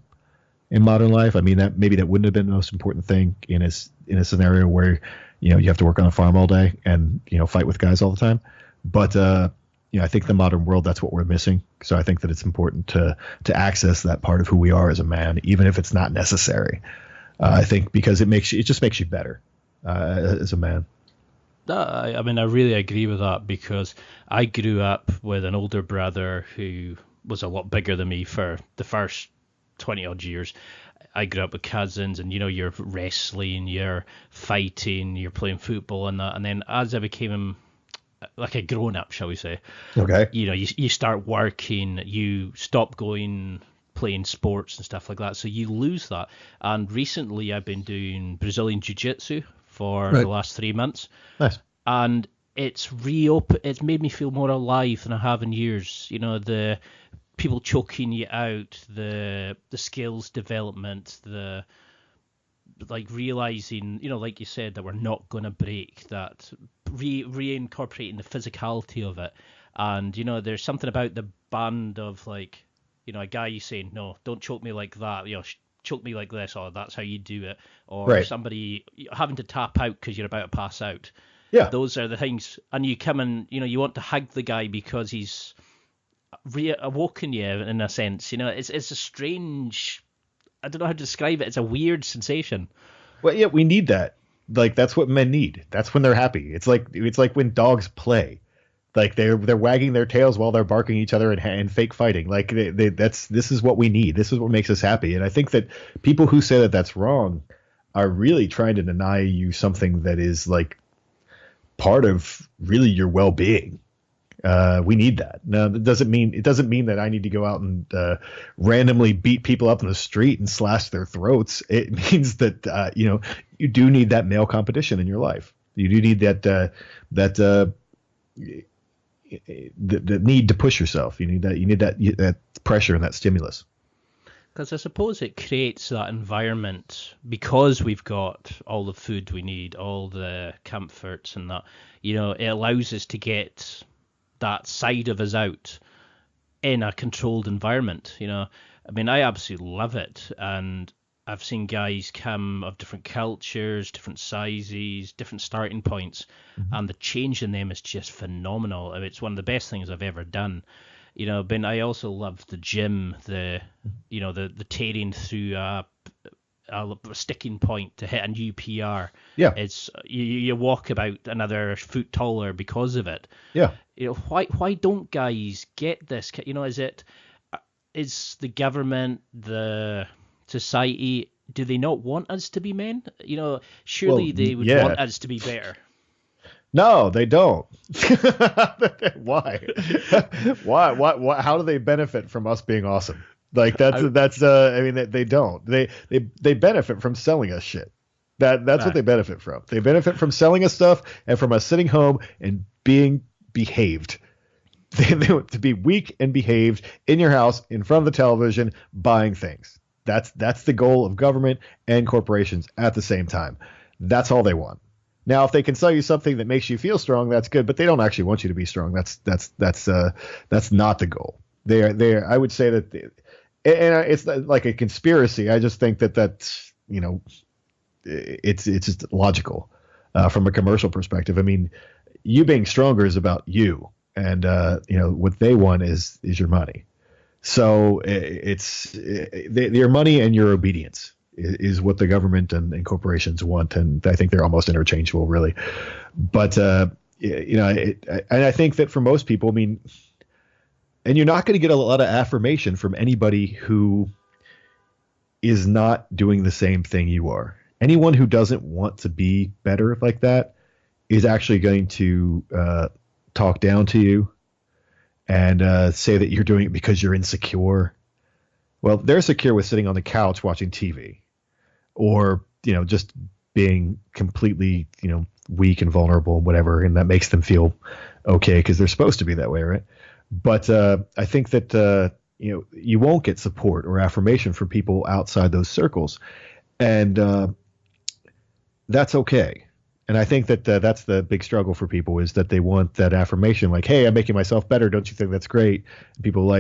in modern life. I mean, that wouldn't have been the most important thing in a scenario where, you have to work on a farm all day and, fight with guys all the time. But I think the modern world, that's what we're missing. So I think that it's important to access that part of who we are as a man, even if it's not necessary. I think because it just makes you better as a man. I mean, I really agree with that because I grew up with an older brother who was a lot bigger than me for the first 20 odd years. I grew up with cousins, and you're wrestling, you're fighting, you're playing football and that. And then as I became like a grown up, shall we say? Okay. You start working, you stop playing sports and stuff like that, so you lose that. And recently, I've been doing Brazilian jiu-jitsu for the last 3 months. Nice. And it's It's made me feel more alive than I have in years. The people choking you out, the skills development, the realizing, like you said, that we're not going to break, that reincorporating the physicality of it. And, there's something about the band of a guy you saying, no, don't choke me like that, choke me like this, or that's how you do it. Or somebody having to tap out because you're about to pass out. Yeah. Those are the things. And you come and, you want to hug the guy because he's reawoken you in a sense. It's a strange, I don't know how to describe it. It's a weird sensation. Well, yeah, we need that. That's what men need. That's when they're happy. It's like when dogs play. They're wagging their tails while they're barking each other and fake fighting. This is what we need. This is what makes us happy. And I think that people who say that that's wrong are really trying to deny you something that is part of really your well-being. We need that. Now, it doesn't mean that I need to go out and randomly beat people up in the street and slash their throats. It means that you do need that male competition in your life. You do need that the need to push yourself. You need that pressure and that stimulus. Because I suppose it creates that environment because we've got all the food we need, all the comforts and that. It allows us to get that side of us out in a controlled environment. I mean, I absolutely love it. And I've seen guys come of different cultures, different sizes, different starting points, and the change in them is just phenomenal. I mean, it's one of the best things I've ever done. But I also love the gym, the tearing through a sticking point to hit a new PR. Yeah. It's you walk about another foot taller because of it. Yeah. Why don't guys get this? Is the government, the society, do they not want us to be men? Surely they would want us to be better. No, they don't. Why? Why? How do they benefit from us being awesome? I mean, they don't. They benefit from selling us shit. That's what they benefit from. They benefit from selling us stuff and from us sitting home and being behaved. They want to be weak and behaved in your house, in front of the television, buying things. That's the goal of government and corporations at the same time. That's all they want. Now, if they can sell you something that makes you feel strong, that's good, but they don't actually want you to be strong. That's not the goal. They're I would say that, and it's like a conspiracy. I just think that's it's just logical from a commercial perspective. I mean, you being stronger is about you, and what they want is your money. So it's your money and your obedience. is what the government and corporations want, and I think they're almost interchangeable, really. But and I think that for most people, I mean, and you're not going to get a lot of affirmation from anybody who is not doing the same thing you are. Anyone who doesn't want to be better like that is actually going to talk down to you and say that you're doing it because you're insecure. Well, they're secure with sitting on the couch watching TV, or just being completely weak and vulnerable and whatever, and that makes them feel okay because they're supposed to be that way, right? But I think that you won't get support or affirmation from people outside those circles, and that's okay. And I think that that's the big struggle for people, is that they want that affirmation, like, hey, I'm making myself better. Don't you think that's great? And people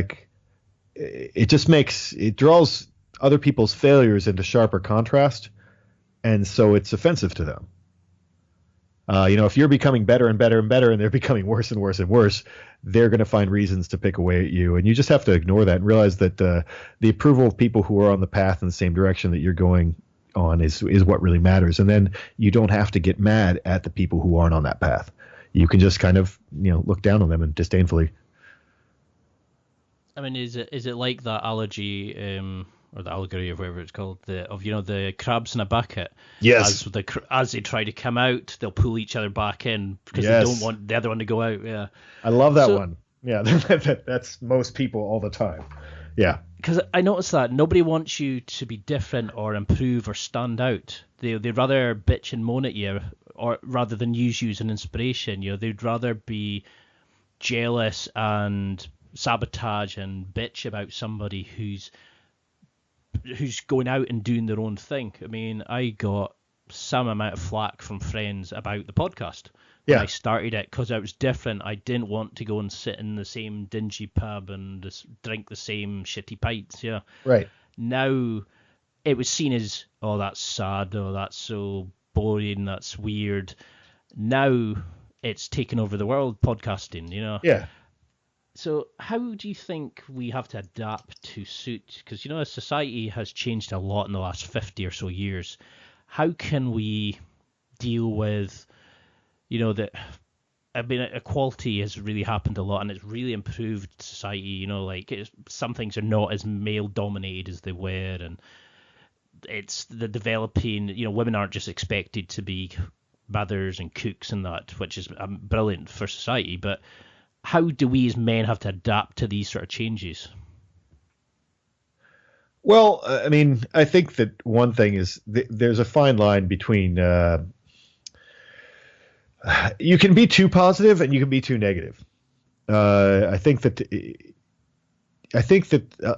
it draws other people's failures into sharper contrast. And so it's offensive to them. If you're becoming better and better and better, and they're becoming worse and worse and worse, they're going to find reasons to pick away at you. And you just have to ignore that and realize that the approval of people who are on the path in the same direction that you're going on is what really matters. And then you don't have to get mad at the people who aren't on that path. You can just kind of look down on them and disdainfully. I mean, is it like that allergy or the allegory or whatever it's called, the crabs in a bucket? Yes. As they try to come out, they'll pull each other back in because Yes. they don't want the other one to go out. Yeah. I love that one. Yeah, that's most people all the time. Yeah. Because I noticed that nobody wants you to be different or improve or stand out. They'd rather bitch and moan at you, or rather than use you as an inspiration. They'd rather be jealous and sabotage and bitch about somebody who's going out and doing their own thing. I mean, I got some amount of flack from friends about the podcast when I started it, because I was different. I didn't want to go and sit in the same dingy pub and just drink the same shitty pints. Yeah. Right. Now it was seen as, oh, that's sad, oh, that's so boring, that's weird. Now it's taken over the world, podcasting, Yeah. So how do you think we have to adapt to suit? Because, society has changed a lot in the last 50 or so years. How can we deal with, that? I mean, equality has really happened a lot, and it's really improved society. Some things are not as male-dominated as they were, and it's the developing, women aren't just expected to be mothers and cooks and that, which is brilliant for society, but how do we as men have to adapt to these sort of changes? Well, I mean, I think that one thing is there's a fine line between you can be too positive and you can be too negative. I think that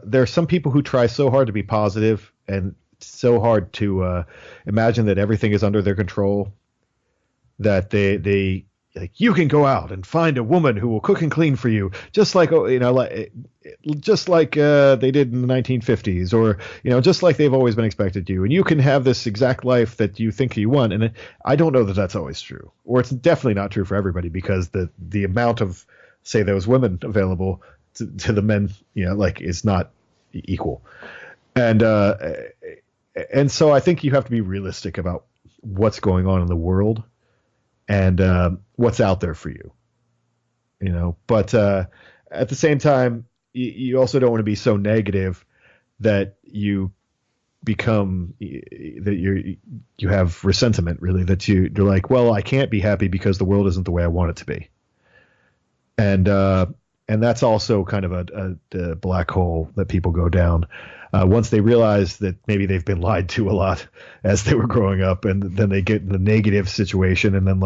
there are some people who try so hard to be positive and so hard to imagine that everything is under their control that they like, you can go out and find a woman who will cook and clean for you, just like they did in the 1950s, or just like they've always been expected to, and you can have this exact life that you think you want. And I don't know that that's always true, or it's definitely not true for everybody, because the amount of, say, those women available to the men, is not equal. And so I think you have to be realistic about what's going on in the world and what's out there for you, but at the same time, you also don't want to be so negative that you become that you have resentment, really, that you're like, well, I can't be happy because the world isn't the way I want it to be. And that's also kind of a black hole that people go down once they realize that maybe they've been lied to a lot as they were growing up, and then they get in the negative situation, and then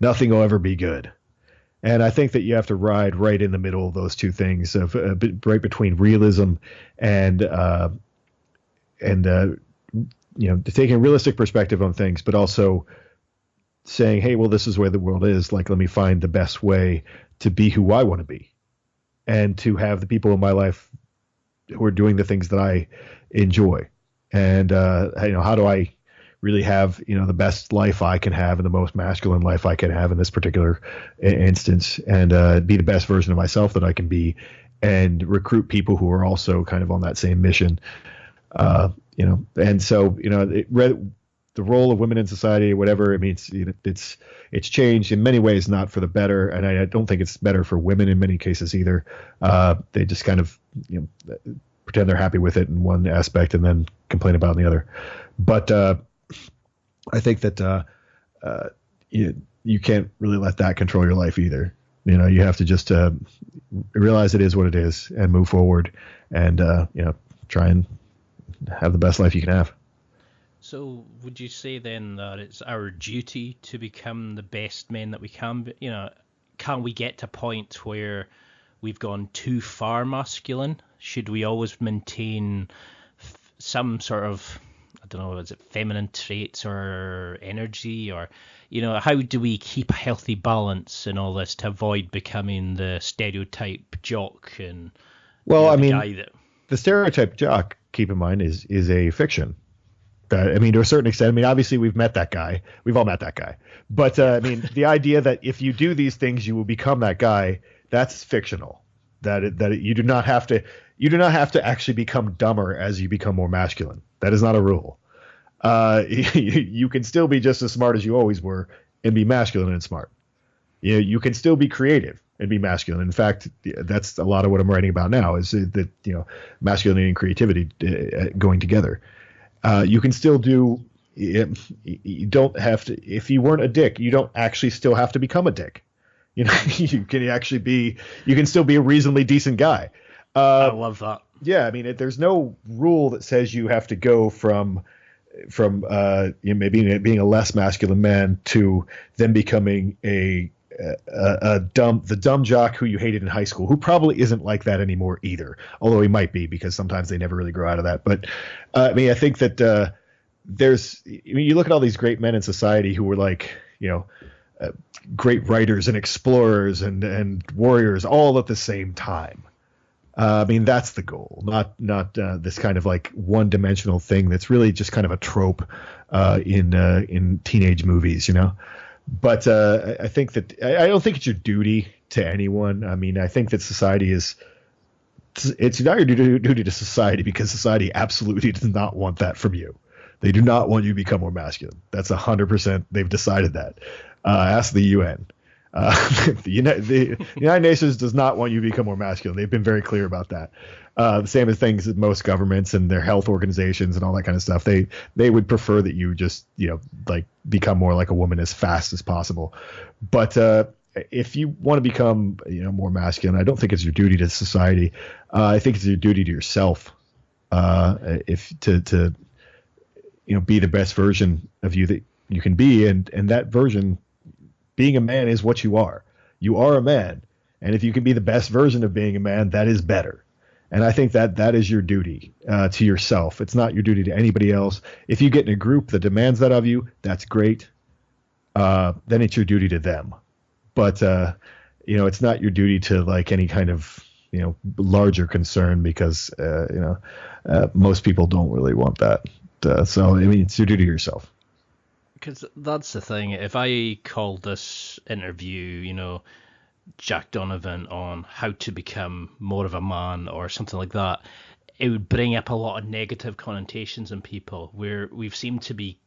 nothing will ever be good. And I think that you have to ride right in the middle of those two things, of right between realism and taking a realistic perspective on things, but also saying, hey, well, this is where the world is. Like, let me find the best way to be who I want to be, and to have the people in my life who are doing the things that I enjoy. And, how do I really have, the best life I can have, and the most masculine life I can have in this particular instance, and be the best version of myself that I can be, and recruit people who are also kind of on that same mission. And so, the role of women in society, whatever, I mean, it's changed in many ways, not for the better. And I don't think it's better for women in many cases either. They just kind of, pretend they're happy with it in one aspect and then complain about it in the other. But I think that you can't really let that control your life either. You have to just realize it is what it is and move forward and, try and have the best life you can have. So would you say then that it's our duty to become the best men that we can be? Can we get to a point where we've gone too far masculine? Should we always maintain some sort of, I don't know, is it feminine traits or energy, or, how do we keep a healthy balance in all this to avoid becoming the stereotype jock and guy that... The stereotype jock, keep in mind, is a fiction. To a certain extent, obviously we've met that guy. We've all met that guy. But the idea that if you do these things, you will become that guy, that's fictional. That you do not have to actually become dumber as you become more masculine. That is not a rule. You can still be just as smart as you always were and be masculine and smart. You can still be creative and be masculine. In fact, that's a lot of what I'm writing about now, is that masculinity and creativity going together. You can still do. You don't have to. If you weren't a dick, you don't actually still have to become a dick. You can still be a reasonably decent guy. I love that. Yeah, there's no rule that says you have to go from maybe being a less masculine man to then becoming the dumb jock who you hated in high school, who probably isn't like that anymore either, although he might be, because sometimes they never really grow out of that. But I think that you look at all these great men in society who were like, great writers and explorers and warriors all at the same time. That's the goal, not this kind of like one-dimensional thing that's really just kind of a trope in teenage movies, But I think that I don't think it's your duty to anyone. I think that society it's not your duty to society, because society absolutely does not want that from you. They do not want you to become more masculine. That's 100%. They've decided that. Ask the UN. The United Nations does not want you to become more masculine. They've been very clear about that. The same as things that most governments and their health organizations and all that kind of stuff. They would prefer that you just become more like a woman as fast as possible. But if you want to become more masculine, I don't think it's your duty to society. I think it's your duty to yourself. If to be the best version of you that you can be, and that version, being a man, is what you are. You are a man, and if you can be the best version of being a man, that is better. And I think that is your duty to yourself. It's not your duty to anybody else. If you get in a group that demands that of you, that's great. Then it's your duty to them. But it's not your duty to like any kind of larger concern, because most people don't really want that. So it's your duty to yourself. Because that's the thing. If I called this interview, Jack Donovan on how to become more of a man or something like that, it would bring up a lot of negative connotations in people, where we've seemed to be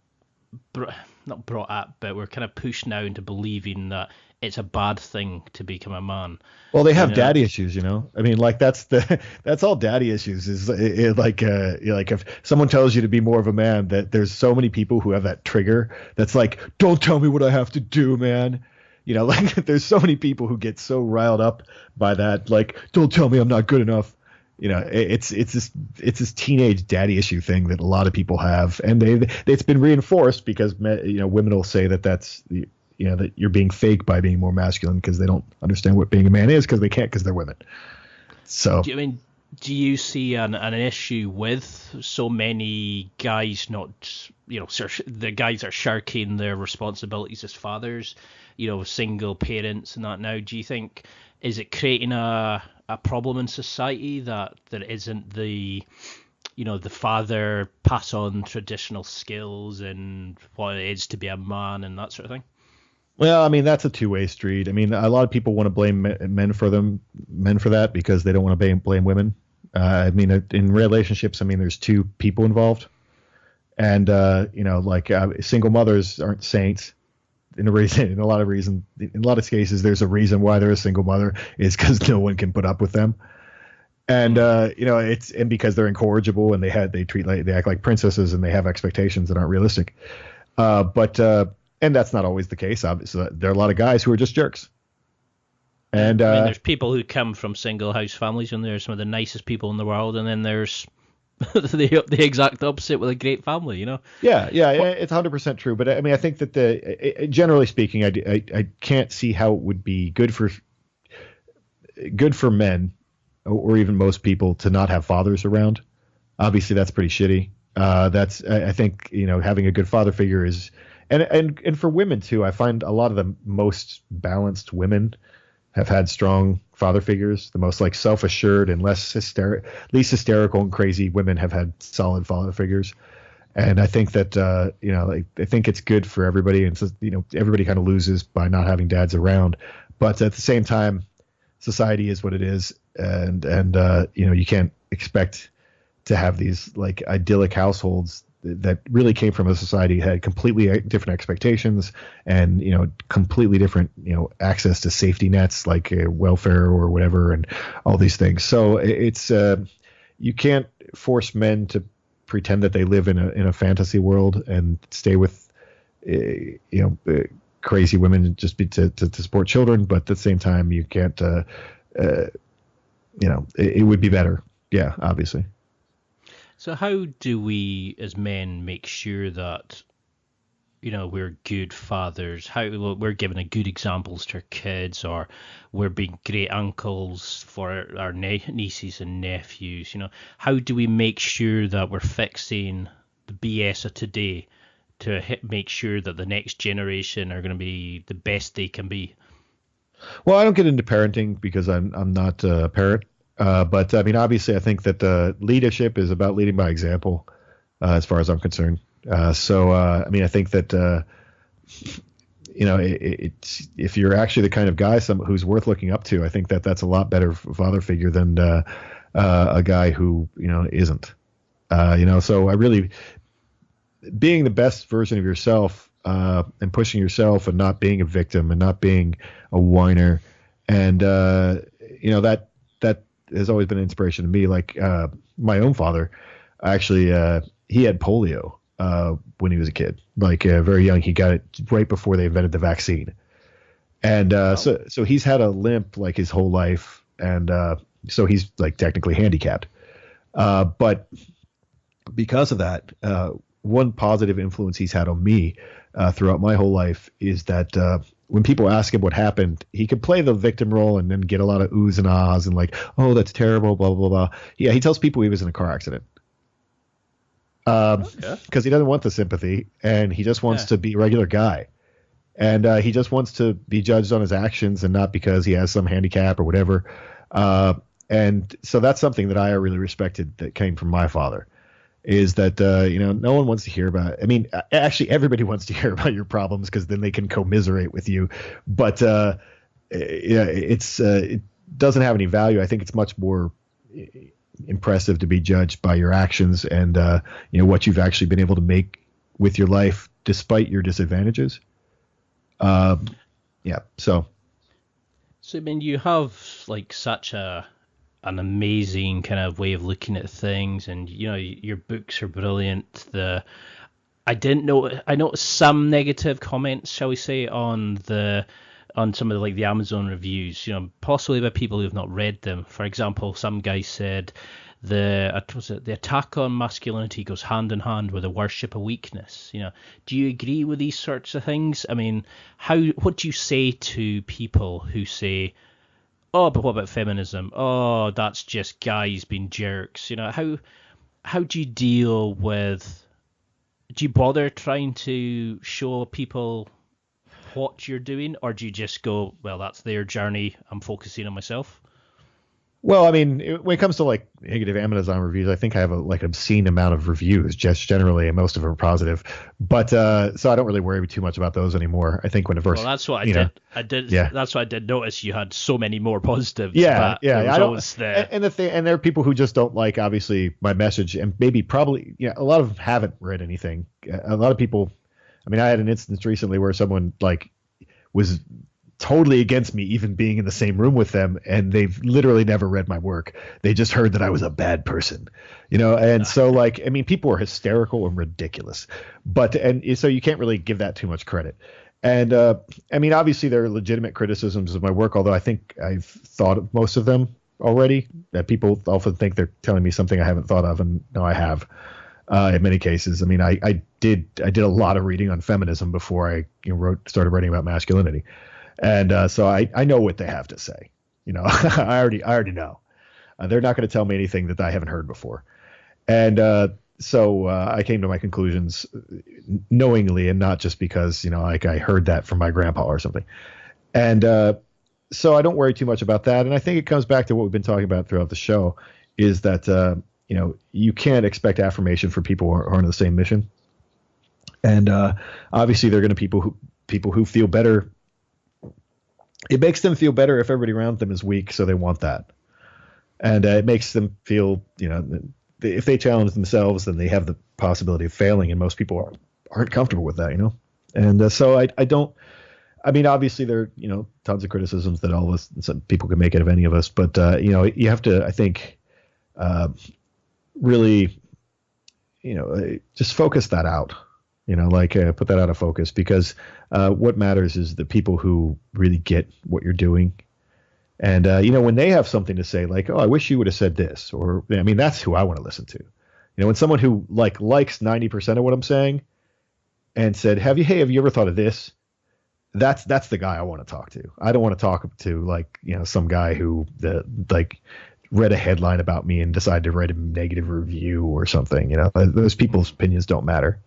not brought up, but we're kind of pushed now into believing that it's a bad thing to become a man. Well, they have daddy issues, that's all daddy issues is like if someone tells you to be more of a man, that there's so many people who have that trigger that's like, don't tell me what I have to do, man. There's so many people who get so riled up by that, like, don't tell me I'm not good enough. It's this teenage daddy issue thing that a lot of people have, and it's been reinforced because women will say that that's that you're being fake by being more masculine, because they don't understand what being a man is, because they can't, because they're women. So do you see an issue with so many guys not, the guys are shirking their responsibilities as fathers, single parents and that now? Do you think, is it creating a problem in society that there isn't the father pass on traditional skills and what it is to be a man and that sort of thing? Well, that's a two-way street. A lot of people want to blame men for that, because they don't want to blame women. In relationships, there's two people involved. And single mothers aren't saints. In a lot of cases, there's a reason why they're a single mother is because no one can put up with them. And and because they're incorrigible and they act like princesses and they have expectations that aren't realistic. And that's not always the case. Obviously, there are a lot of guys who are just jerks. And there's people who come from single house families and they're some of the nicest people in the world, and then there's the exact opposite with a great family, Yeah, it's 100% true. But I mean, I think that generally speaking, I can't see how it would be good for men or even most people to not have fathers around. Obviously, that's pretty shitty. I think having a good father figure is, and for women too. I find a lot of the most balanced women have had strong father figures. The most like self-assured and least hysterical and crazy women have had solid father figures. And I think that I think it's good for everybody, and everybody kind of loses by not having dads around. But at the same time, society is what it is, and you can't expect to have these like idyllic households that really came from a society that had completely different expectations and completely different access to safety nets like welfare or whatever and all these things. So it's you can't force men to pretend that they live in a fantasy world and stay with crazy women just to support children, but at the same time you can't it would be better, obviously. So how do we as men make sure that we're good fathers, how we're giving good examples to our kids, or we're being great uncles for our nieces and nephews? How do we make sure that we're fixing the BS of today to make sure that the next generation are going to be the best they can be? Well, I don't get into parenting because I'm not a parent. But I mean, obviously, I think that leadership is about leading by example, as far as I'm concerned. I mean, I think that if you're actually the kind of guy who's worth looking up to, I think that that's a lot better father figure than a guy who isn't. So I really being the best version of yourself and pushing yourself and not being a victim and not being a whiner, and that has always been an inspiration to me. Like my own father, actually, he had polio when he was a kid, like very young. He got it right before they invented the vaccine, and so he's had a limp like his whole life, and so he's like technically handicapped. But because of that, one positive influence he's had on me throughout my whole life is that when people ask him what happened, he could play the victim role and then get a lot of oohs and ahs and like, oh, that's terrible, blah, blah, blah. Yeah, he tells people he was in a car accident. Because he doesn't want the sympathy, and he just wants to be a regular guy. And he just wants to be judged on his actions and not because he has some handicap or whatever. And so that's something that I really respected that came from my father. Is that no one wants to hear about it. I mean, actually, everybody wants to hear about your problems because then they can commiserate with you. But it doesn't have any value. I think it's much more impressive to be judged by your actions and what you've actually been able to make with your life despite your disadvantages. So I mean, you have like such an amazing kind of way of looking at things, and your books are brilliant. I noticed some negative comments, shall we say, on some of the Amazon reviews, possibly by people who have not read them. For example, some guy said the attack on masculinity goes hand in hand with the worship of weakness. Do you agree with these sorts of things? I mean, what do you say to people who say, oh, but what about feminism? Oh, that's just guys being jerks. How do you deal with? Do you bother trying to show people what you're doing, or do you just go, well, that's their journey, I'm focusing on myself? Well, I mean, when it comes to like negative Amazon reviews, I think I have an obscene amount of reviews, just generally, and most of them are positive. But so I don't really worry too much about those anymore. I think when it first, Well, that's what I did. yeah, That's what I did notice. You had so many more positives. yeah, But yeah. there was I don't, always the and the thing, and there are people who just don't like obviously my message, and maybe probably, a lot of them haven't read anything. A lot of people. I mean, I had an instance recently where someone like was totally against me even being in the same room with them, and they've literally never read my work. They just heard that I was a bad person, and so like, I mean, people are hysterical and ridiculous, and so you can't really give that too much credit. And I mean, obviously there are legitimate criticisms of my work, although I think I've thought of most of them already. That people often think they're telling me something I haven't thought of, and no, I have. In many cases, I mean, I did a lot of reading on feminism before I started writing about masculinity. And so I know what they have to say. I already know. They're not going to tell me anything that I haven't heard before. And so I came to my conclusions knowingly, and not just because, like I heard that from my grandpa or something. And so I don't worry too much about that. And I think it comes back to what we've been talking about throughout the show, is that, you can't expect affirmation for people who aren't on the same mission. And obviously there are going to be people who feel better. It makes them feel better if everybody around them is weak, so they want that. And it makes them feel, if they challenge themselves, then they have the possibility of failing, and most people aren't comfortable with that, And so I don't. I mean, obviously there are, tons of criticisms that all of us, some people can make out of any of us, but you have to, I think, really, just focus that out. Put that out of focus, because what matters is the people who really get what you're doing. And, when they have something to say, like, oh, I wish you would have said this, or, I mean, that's who I want to listen to. When someone who likes 90% of what I'm saying and said, have you ever thought of this? That's the guy I want to talk to. I don't want to talk to some guy who read a headline about me and decided to write a negative review or something. Those people's opinions don't matter.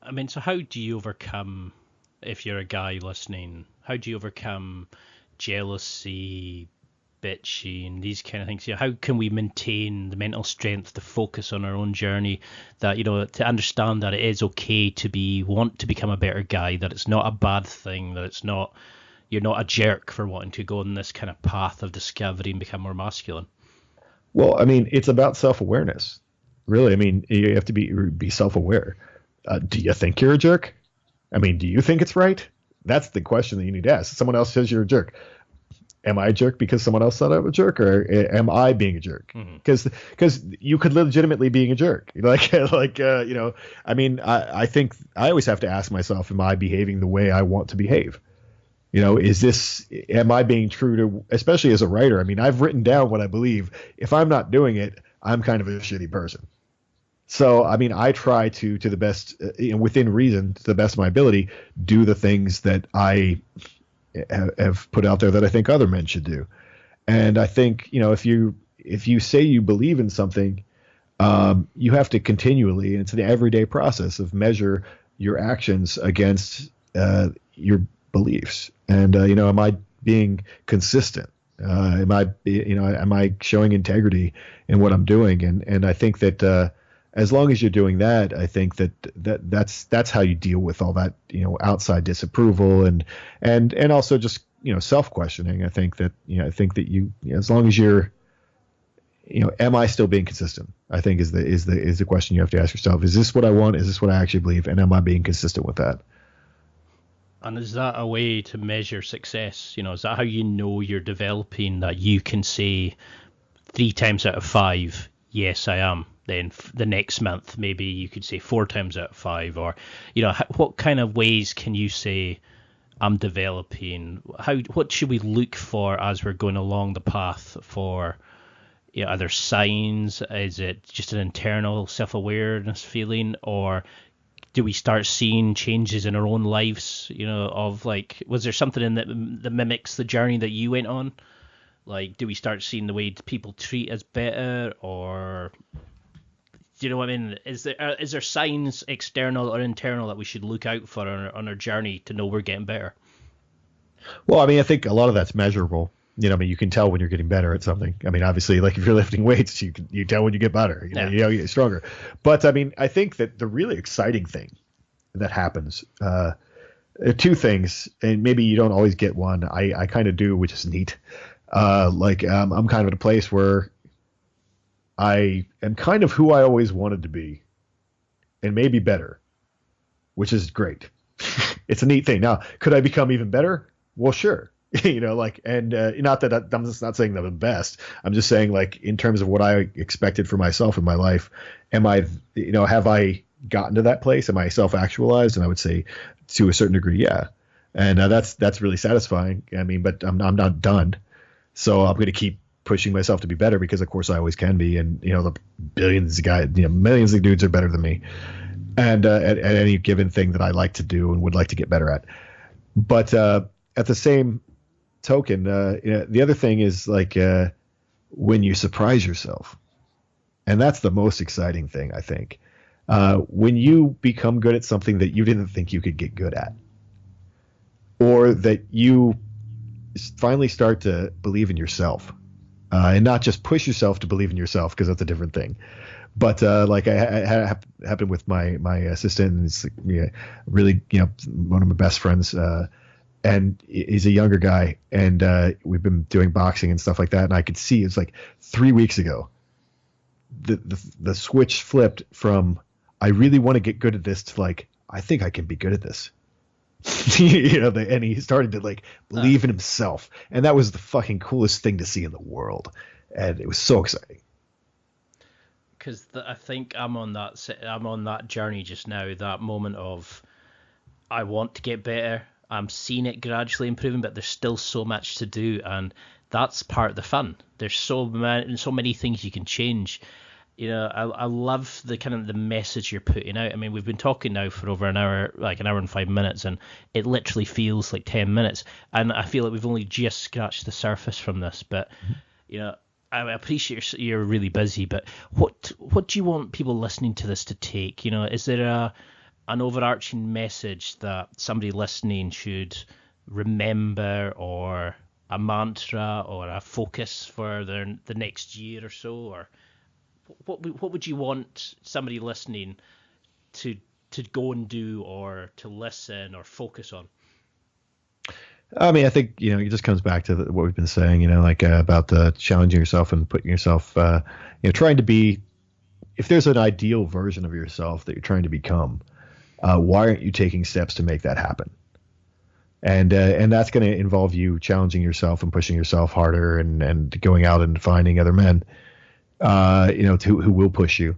I mean, so how do you overcome, if you're a guy listening, how do you overcome jealousy, bitching, these kind of things? How can we maintain the mental strength to focus on our own journey, that, to understand that it is okay to want to become a better guy, that it's not a bad thing, that it's not, you're not a jerk for wanting to go on this kind of path of discovery and become more masculine? Well, I mean, it's about self-awareness, really. I mean, you have to be self-aware. Do you think you're a jerk? I mean, do you think it's right? That's the question that you need to ask. Someone else says you're a jerk. Am I a jerk because someone else thought I'm a jerk, or am I being a jerk? Because you could legitimately being a jerk. I mean, I think I always have to ask myself, am I behaving the way I want to behave? Am I being true to, especially as a writer? I mean, I've written down what I believe. If I'm not doing it, I'm kind of a shitty person. So, I mean, I try to the best, within reason, to the best of my ability, do the things that I have put out there that I think other men should do. And I think, if you say you believe in something, you have to continually, and it's an everyday process of measure your actions against your beliefs. And, am I being consistent? Am I showing integrity in what I'm doing? And I think that, as long as you're doing that, I think that's how you deal with all that, outside disapproval and also just, self-questioning. I think that you, as long as you're, am I still being consistent? I think is the question you have to ask yourself. Is this what I want? Is this what I actually believe? And am I being consistent with that? And is that a way to measure success? Is that how you know you're developing, that you can say 3 times out of 5, yes, I am? Then the next month, maybe you could say 4 times out of 5, or, what kind of ways can you say I'm developing? What should we look for as we're going along the path for, are there signs? Is it just an internal self-awareness feeling, or do we start seeing changes in our own lives? Was there something that mimics the journey that you went on? Do we start seeing the way people treat us better, or... Do you know what I mean? Is there signs, external or internal, that we should look out for on our journey to know we're getting better? Well, I mean, I think a lot of that's measurable. I mean, you can tell when you're getting better at something. I mean, obviously, like if you're lifting weights, you tell when you get better. You get stronger. But I mean, I think that the really exciting thing that happens, there are two things, and maybe you don't always get one. I kind of do, which is neat. I'm kind of at a place where I am kind of who I always wanted to be, and maybe better, which is great. It's a neat thing. Now, could I become even better? Well, sure. Not that I'm just not saying that I'm the best. I'm just saying, like, in terms of what I expected for myself in my life, have I gotten to that place? Am I self-actualized? And I would say to a certain degree, yeah. And that's really satisfying. I mean, but I'm not done. So I'm going to keep pushing myself to be better because, of course, I always can be. And, the billions of guys, millions of dudes are better than me. And at any given thing that I like to do and would like to get better at. But at the same token, the other thing is like when you surprise yourself. And that's the most exciting thing, I think. When you become good at something that you didn't think you could get good at. Or that you finally start to believe in yourself. And not just push yourself to believe in yourself, because that's a different thing. But I happened with my assistant, and it's really one of my best friends, and he's a younger guy, and we've been doing boxing and stuff like that, and I could see it's like 3 weeks ago, the switch flipped from I really want to get good at this to like I think I can be good at this. And he started to like believe in himself, and that was the fucking coolest thing to see in the world, and it was so exciting. Because I think I'm on that journey just now, that moment of I want to get better. I'm seeing it gradually improving, but there's still so much to do, and that's part of the fun. There's so many things you can change. I love the kind of the message you're putting out. I mean, we've been talking now for over an hour, like an hour and 5 minutes, and it literally feels like 10 minutes. And I feel like we've only just scratched the surface from this, but I appreciate you're really busy, but what do you want people listening to this to take? Is there an overarching message that somebody listening should remember, or a mantra, or a focus for the next year or so? Or what would you want somebody listening to go and do, or to listen or focus on? I mean, I think, it just comes back to what we've been saying, about the challenging yourself and putting yourself, trying to be, if there's an ideal version of yourself that you're trying to become, why aren't you taking steps to make that happen? And that's going to involve you challenging yourself and pushing yourself harder and going out and finding other men, who will push you.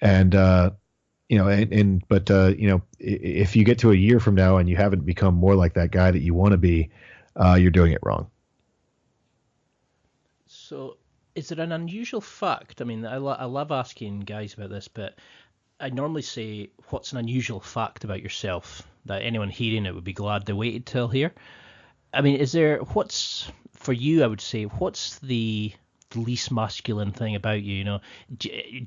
And, if you get to a year from now and you haven't become more like that guy that you want to be, you're doing it wrong. So is it an unusual fact? I mean, I love asking guys about this, but I normally say, what's an unusual fact about yourself that anyone hearing it would be glad they waited till here? I mean, what's, for you, I would say, what's the least masculine thing about you?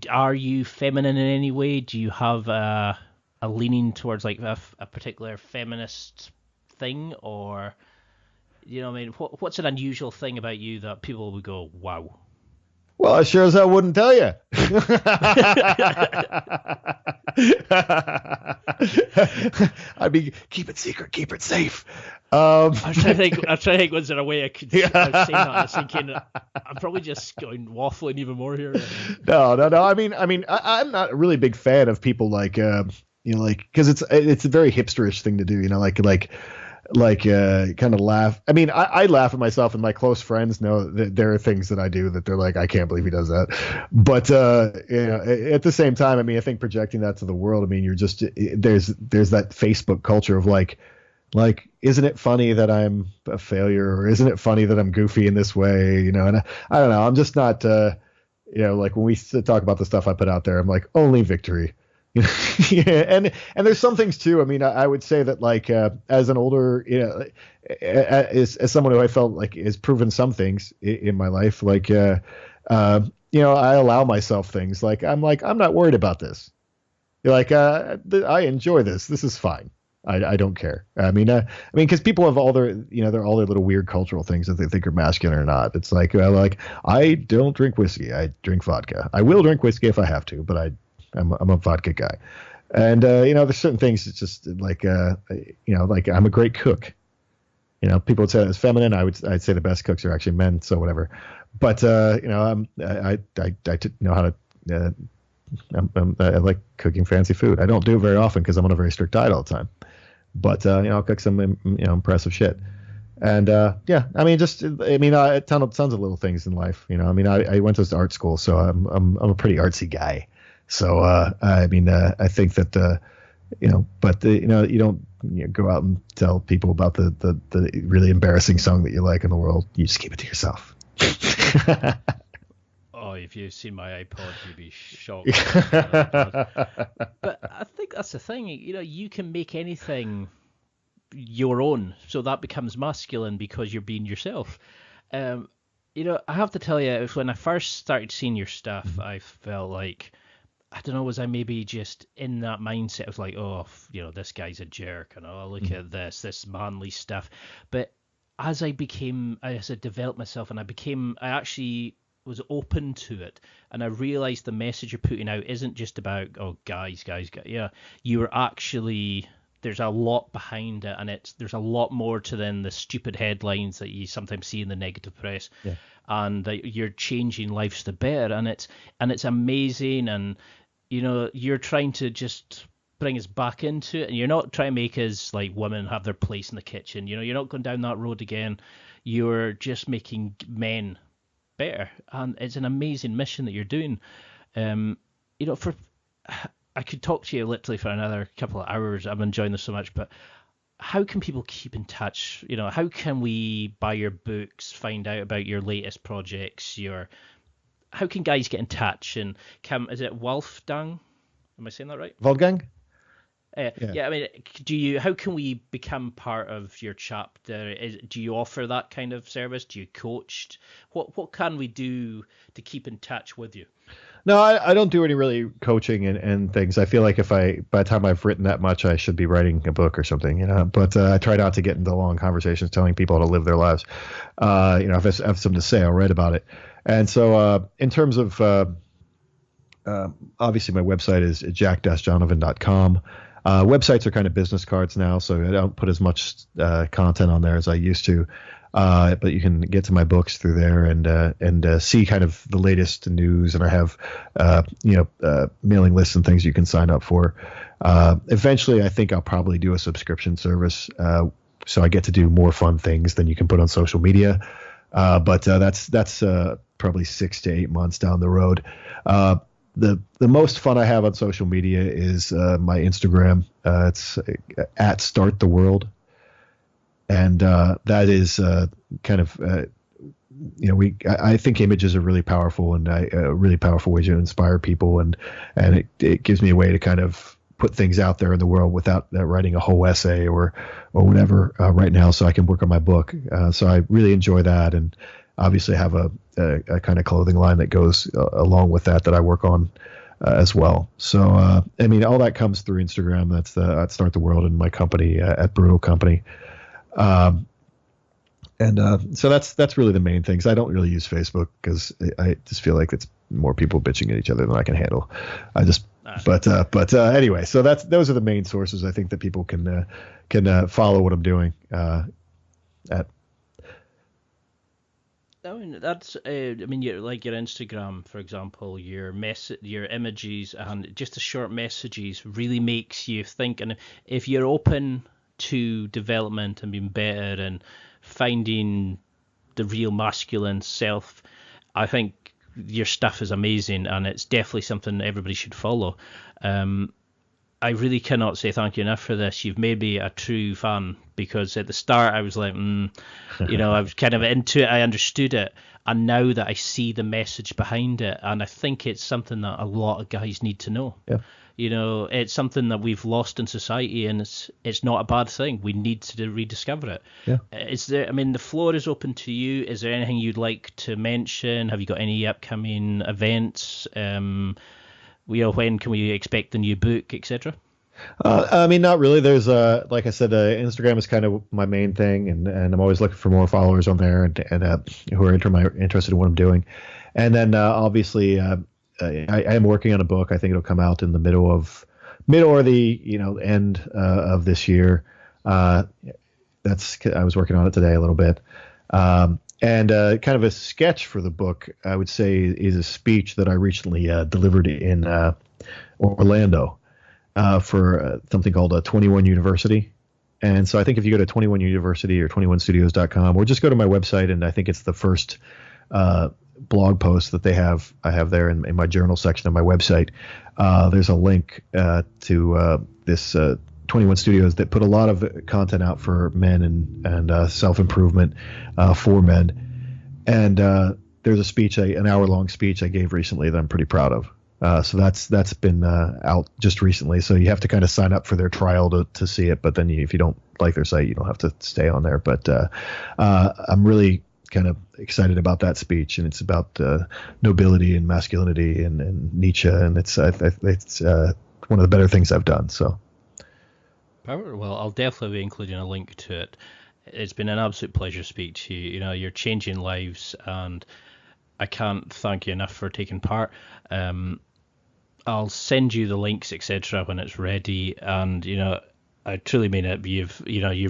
Are you feminine in any way? Do you have a leaning towards like a particular feminist thing, or what's an unusual thing about you that people would go, wow? Well, I sure as hell wouldn't tell you. I'd be keep it secret, keep it safe. I'm trying to think. Was there a way I could say that? I was thinking I'm probably just going waffling even more here. No. I mean, I'm not a really big fan of people like, because it's a very hipsterish thing to do. Kind of laugh. I mean, I laugh at myself, and my close friends know that there are things that I do that they're like, I can't believe he does that. But at the same time, I mean, I think projecting that to the world, I mean, you're just there's that Facebook culture of like, isn't it funny that I'm a failure, or isn't it funny that I'm goofy in this way? And I don't know. I'm just not. Like when we talk about the stuff I put out there, I'm like, only victory. Yeah, and there's some things too. I mean, I would say that like as an older, as someone who I felt like has proven some things in my life, like I allow myself things like I'm not worried about this. I enjoy this. This is fine. I don't care. I mean, because people have all their, they're all their little weird cultural things that they think are masculine or not. It's like I don't drink whiskey. I drink vodka. I will drink whiskey if I have to, but I'm a vodka guy. And there's certain things. It's just like like I'm a great cook. People would say it's feminine. I'd say the best cooks are actually men. So whatever. But I know how to. I like cooking fancy food. I don't do it very often because I'm on a very strict diet all the time. But I'll cook some impressive shit. And tons of little things in life. I went to art school, so I'm a pretty artsy guy. So I think that you don't go out and tell people about the really embarrassing song that you like in the world. You just keep it to yourself. Oh, if you've seen my iPod, you'd be shocked. But I think that's the thing. You can make anything your own, so that becomes masculine because you're being yourself. I have to tell you, when I first started seeing your stuff, I felt like, I don't know, was I maybe just in that mindset of like, oh, this guy's a jerk, and look at this manly stuff. But as I developed myself, and I actually was open to it, and I realized the message you're putting out isn't just about, oh, guys. Yeah, you are actually, there's a lot behind it, and there's a lot more to than the stupid headlines that you sometimes see in the negative press. Yeah. And that you're changing lives for the better, and it's amazing. And you're trying to just bring us back into it, and you're not trying to make us like women have their place in the kitchen. You're not going down that road again. You're just making men better, and it's an amazing mission that you're doing. I could talk to you literally for another couple of hours. I'm enjoying this so much, but how can people keep in touch? How can we buy your books, find out about your latest projects? How can guys get in touch? And is it Wolfgang? Am I saying that right? Wolfgang? Yeah, I mean, how can we become part of your chapter? Do you offer that kind of service? Do you coach? What can we do to keep in touch with you? No, I don't do any really coaching and things. I feel like by the time I've written that much, I should be writing a book or something, But I try not to get into long conversations telling people how to live their lives. If I have something to say, I'll write about it. And so in terms of obviously my website is jack-donovan.com. Websites are kind of business cards now, so I don't put as much content on there as I used to. But you can get to my books through there and see kind of the latest news, and I have mailing lists and things you can sign up for. Eventually, I think I'll probably do a subscription service, so I get to do more fun things than you can put on social media. But that's probably 6 to 8 months down the road. The most fun I have on social media is my Instagram. It's at Start the World, and that is kind of I think images are really powerful, and a really powerful way to inspire people, and it gives me a way to kind of put things out there in the world without writing a whole essay or whatever right now, so I can work on my book. So I really enjoy that, and obviously have a kind of clothing line that goes along with that I work on as well. So all that comes through Instagram. That's at Start the World, and my company at Brutal Company. So that's really the main things. I don't really use Facebook because I just feel like it's more people bitching at each other than I can handle. But anyway, so those are the main sources I think that people can follow what I'm doing at. I mean, that's. Your Instagram, for example, your images and just the short messages really makes you think. And if you're open to development and being better and finding the real masculine self, I think your stuff is amazing, and it's definitely something everybody should follow. I really cannot say thank you enough for this. You've made me a true fan, because at the start I was like, I was kind of into it. I understood it. And now that I see the message behind it, and I think it's something that a lot of guys need to know. Yeah. It's something that we've lost in society, and it's not a bad thing. We need to rediscover it. Yeah. The floor is open to you. Is there anything you'd like to mention? Have you got any upcoming events? When can we expect the new book, etc.? I mean, not really. There's like I said, Instagram is kind of my main thing, and I'm always looking for more followers on there, and who are interested in what I'm doing. And then obviously, I am working on a book. I think it'll come out in the middle or the end of this year. I was working on it today a little bit. And kind of a sketch for the book, I would say, is a speech that I recently delivered in Orlando for something called 21 University. And so I think if you go to 21 University or 21studios.com, or just go to my website, and I think it's the first blog post that I have there in my journal section of my website. There's a link to this 21 Studios that put a lot of content out for men and self-improvement for men. And there's a speech, an hour-long speech I gave recently that I'm pretty proud of. So that's been out just recently. So you have to kind of sign up for their trial to see it. But then if you don't like their site, you don't have to stay on there. But I'm really kind of excited about that speech, and it's about nobility and masculinity and Nietzsche, and it's one of the better things I've done. So. Well, I'll definitely be including a link to it. It's been an absolute pleasure to speak to you. You know, you're changing lives, and I can't thank you enough for taking part. I'll send you the links, etc., when it's ready. And I truly mean it. You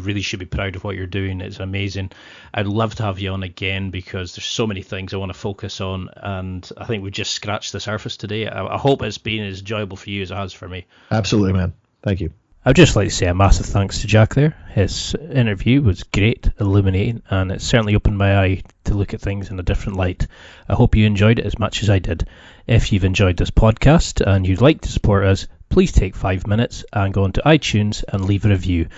really should be proud of what you're doing. It's amazing. I'd love to have you on again, because there's so many things I want to focus on, and I think we just scratched the surface today. I hope it's been as enjoyable for you as it has for me. Absolutely, man. Thank you. I'd just like to say a massive thanks to Jack there. His interview was great, illuminating, and it certainly opened my eye to look at things in a different light. I hope you enjoyed it as much as I did. If you've enjoyed this podcast and you'd like to support us, please take 5 minutes and go onto iTunes and leave a review.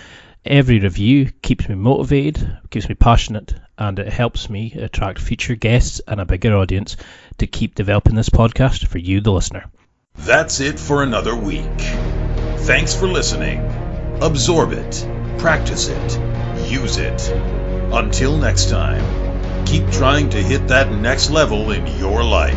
Every review keeps me motivated, keeps me passionate, and it helps me attract future guests and a bigger audience to keep developing this podcast for you, the listener. That's it for another week. Thanks for listening. Absorb it, practice it, use it. Until next time, keep trying to hit that next level in your life.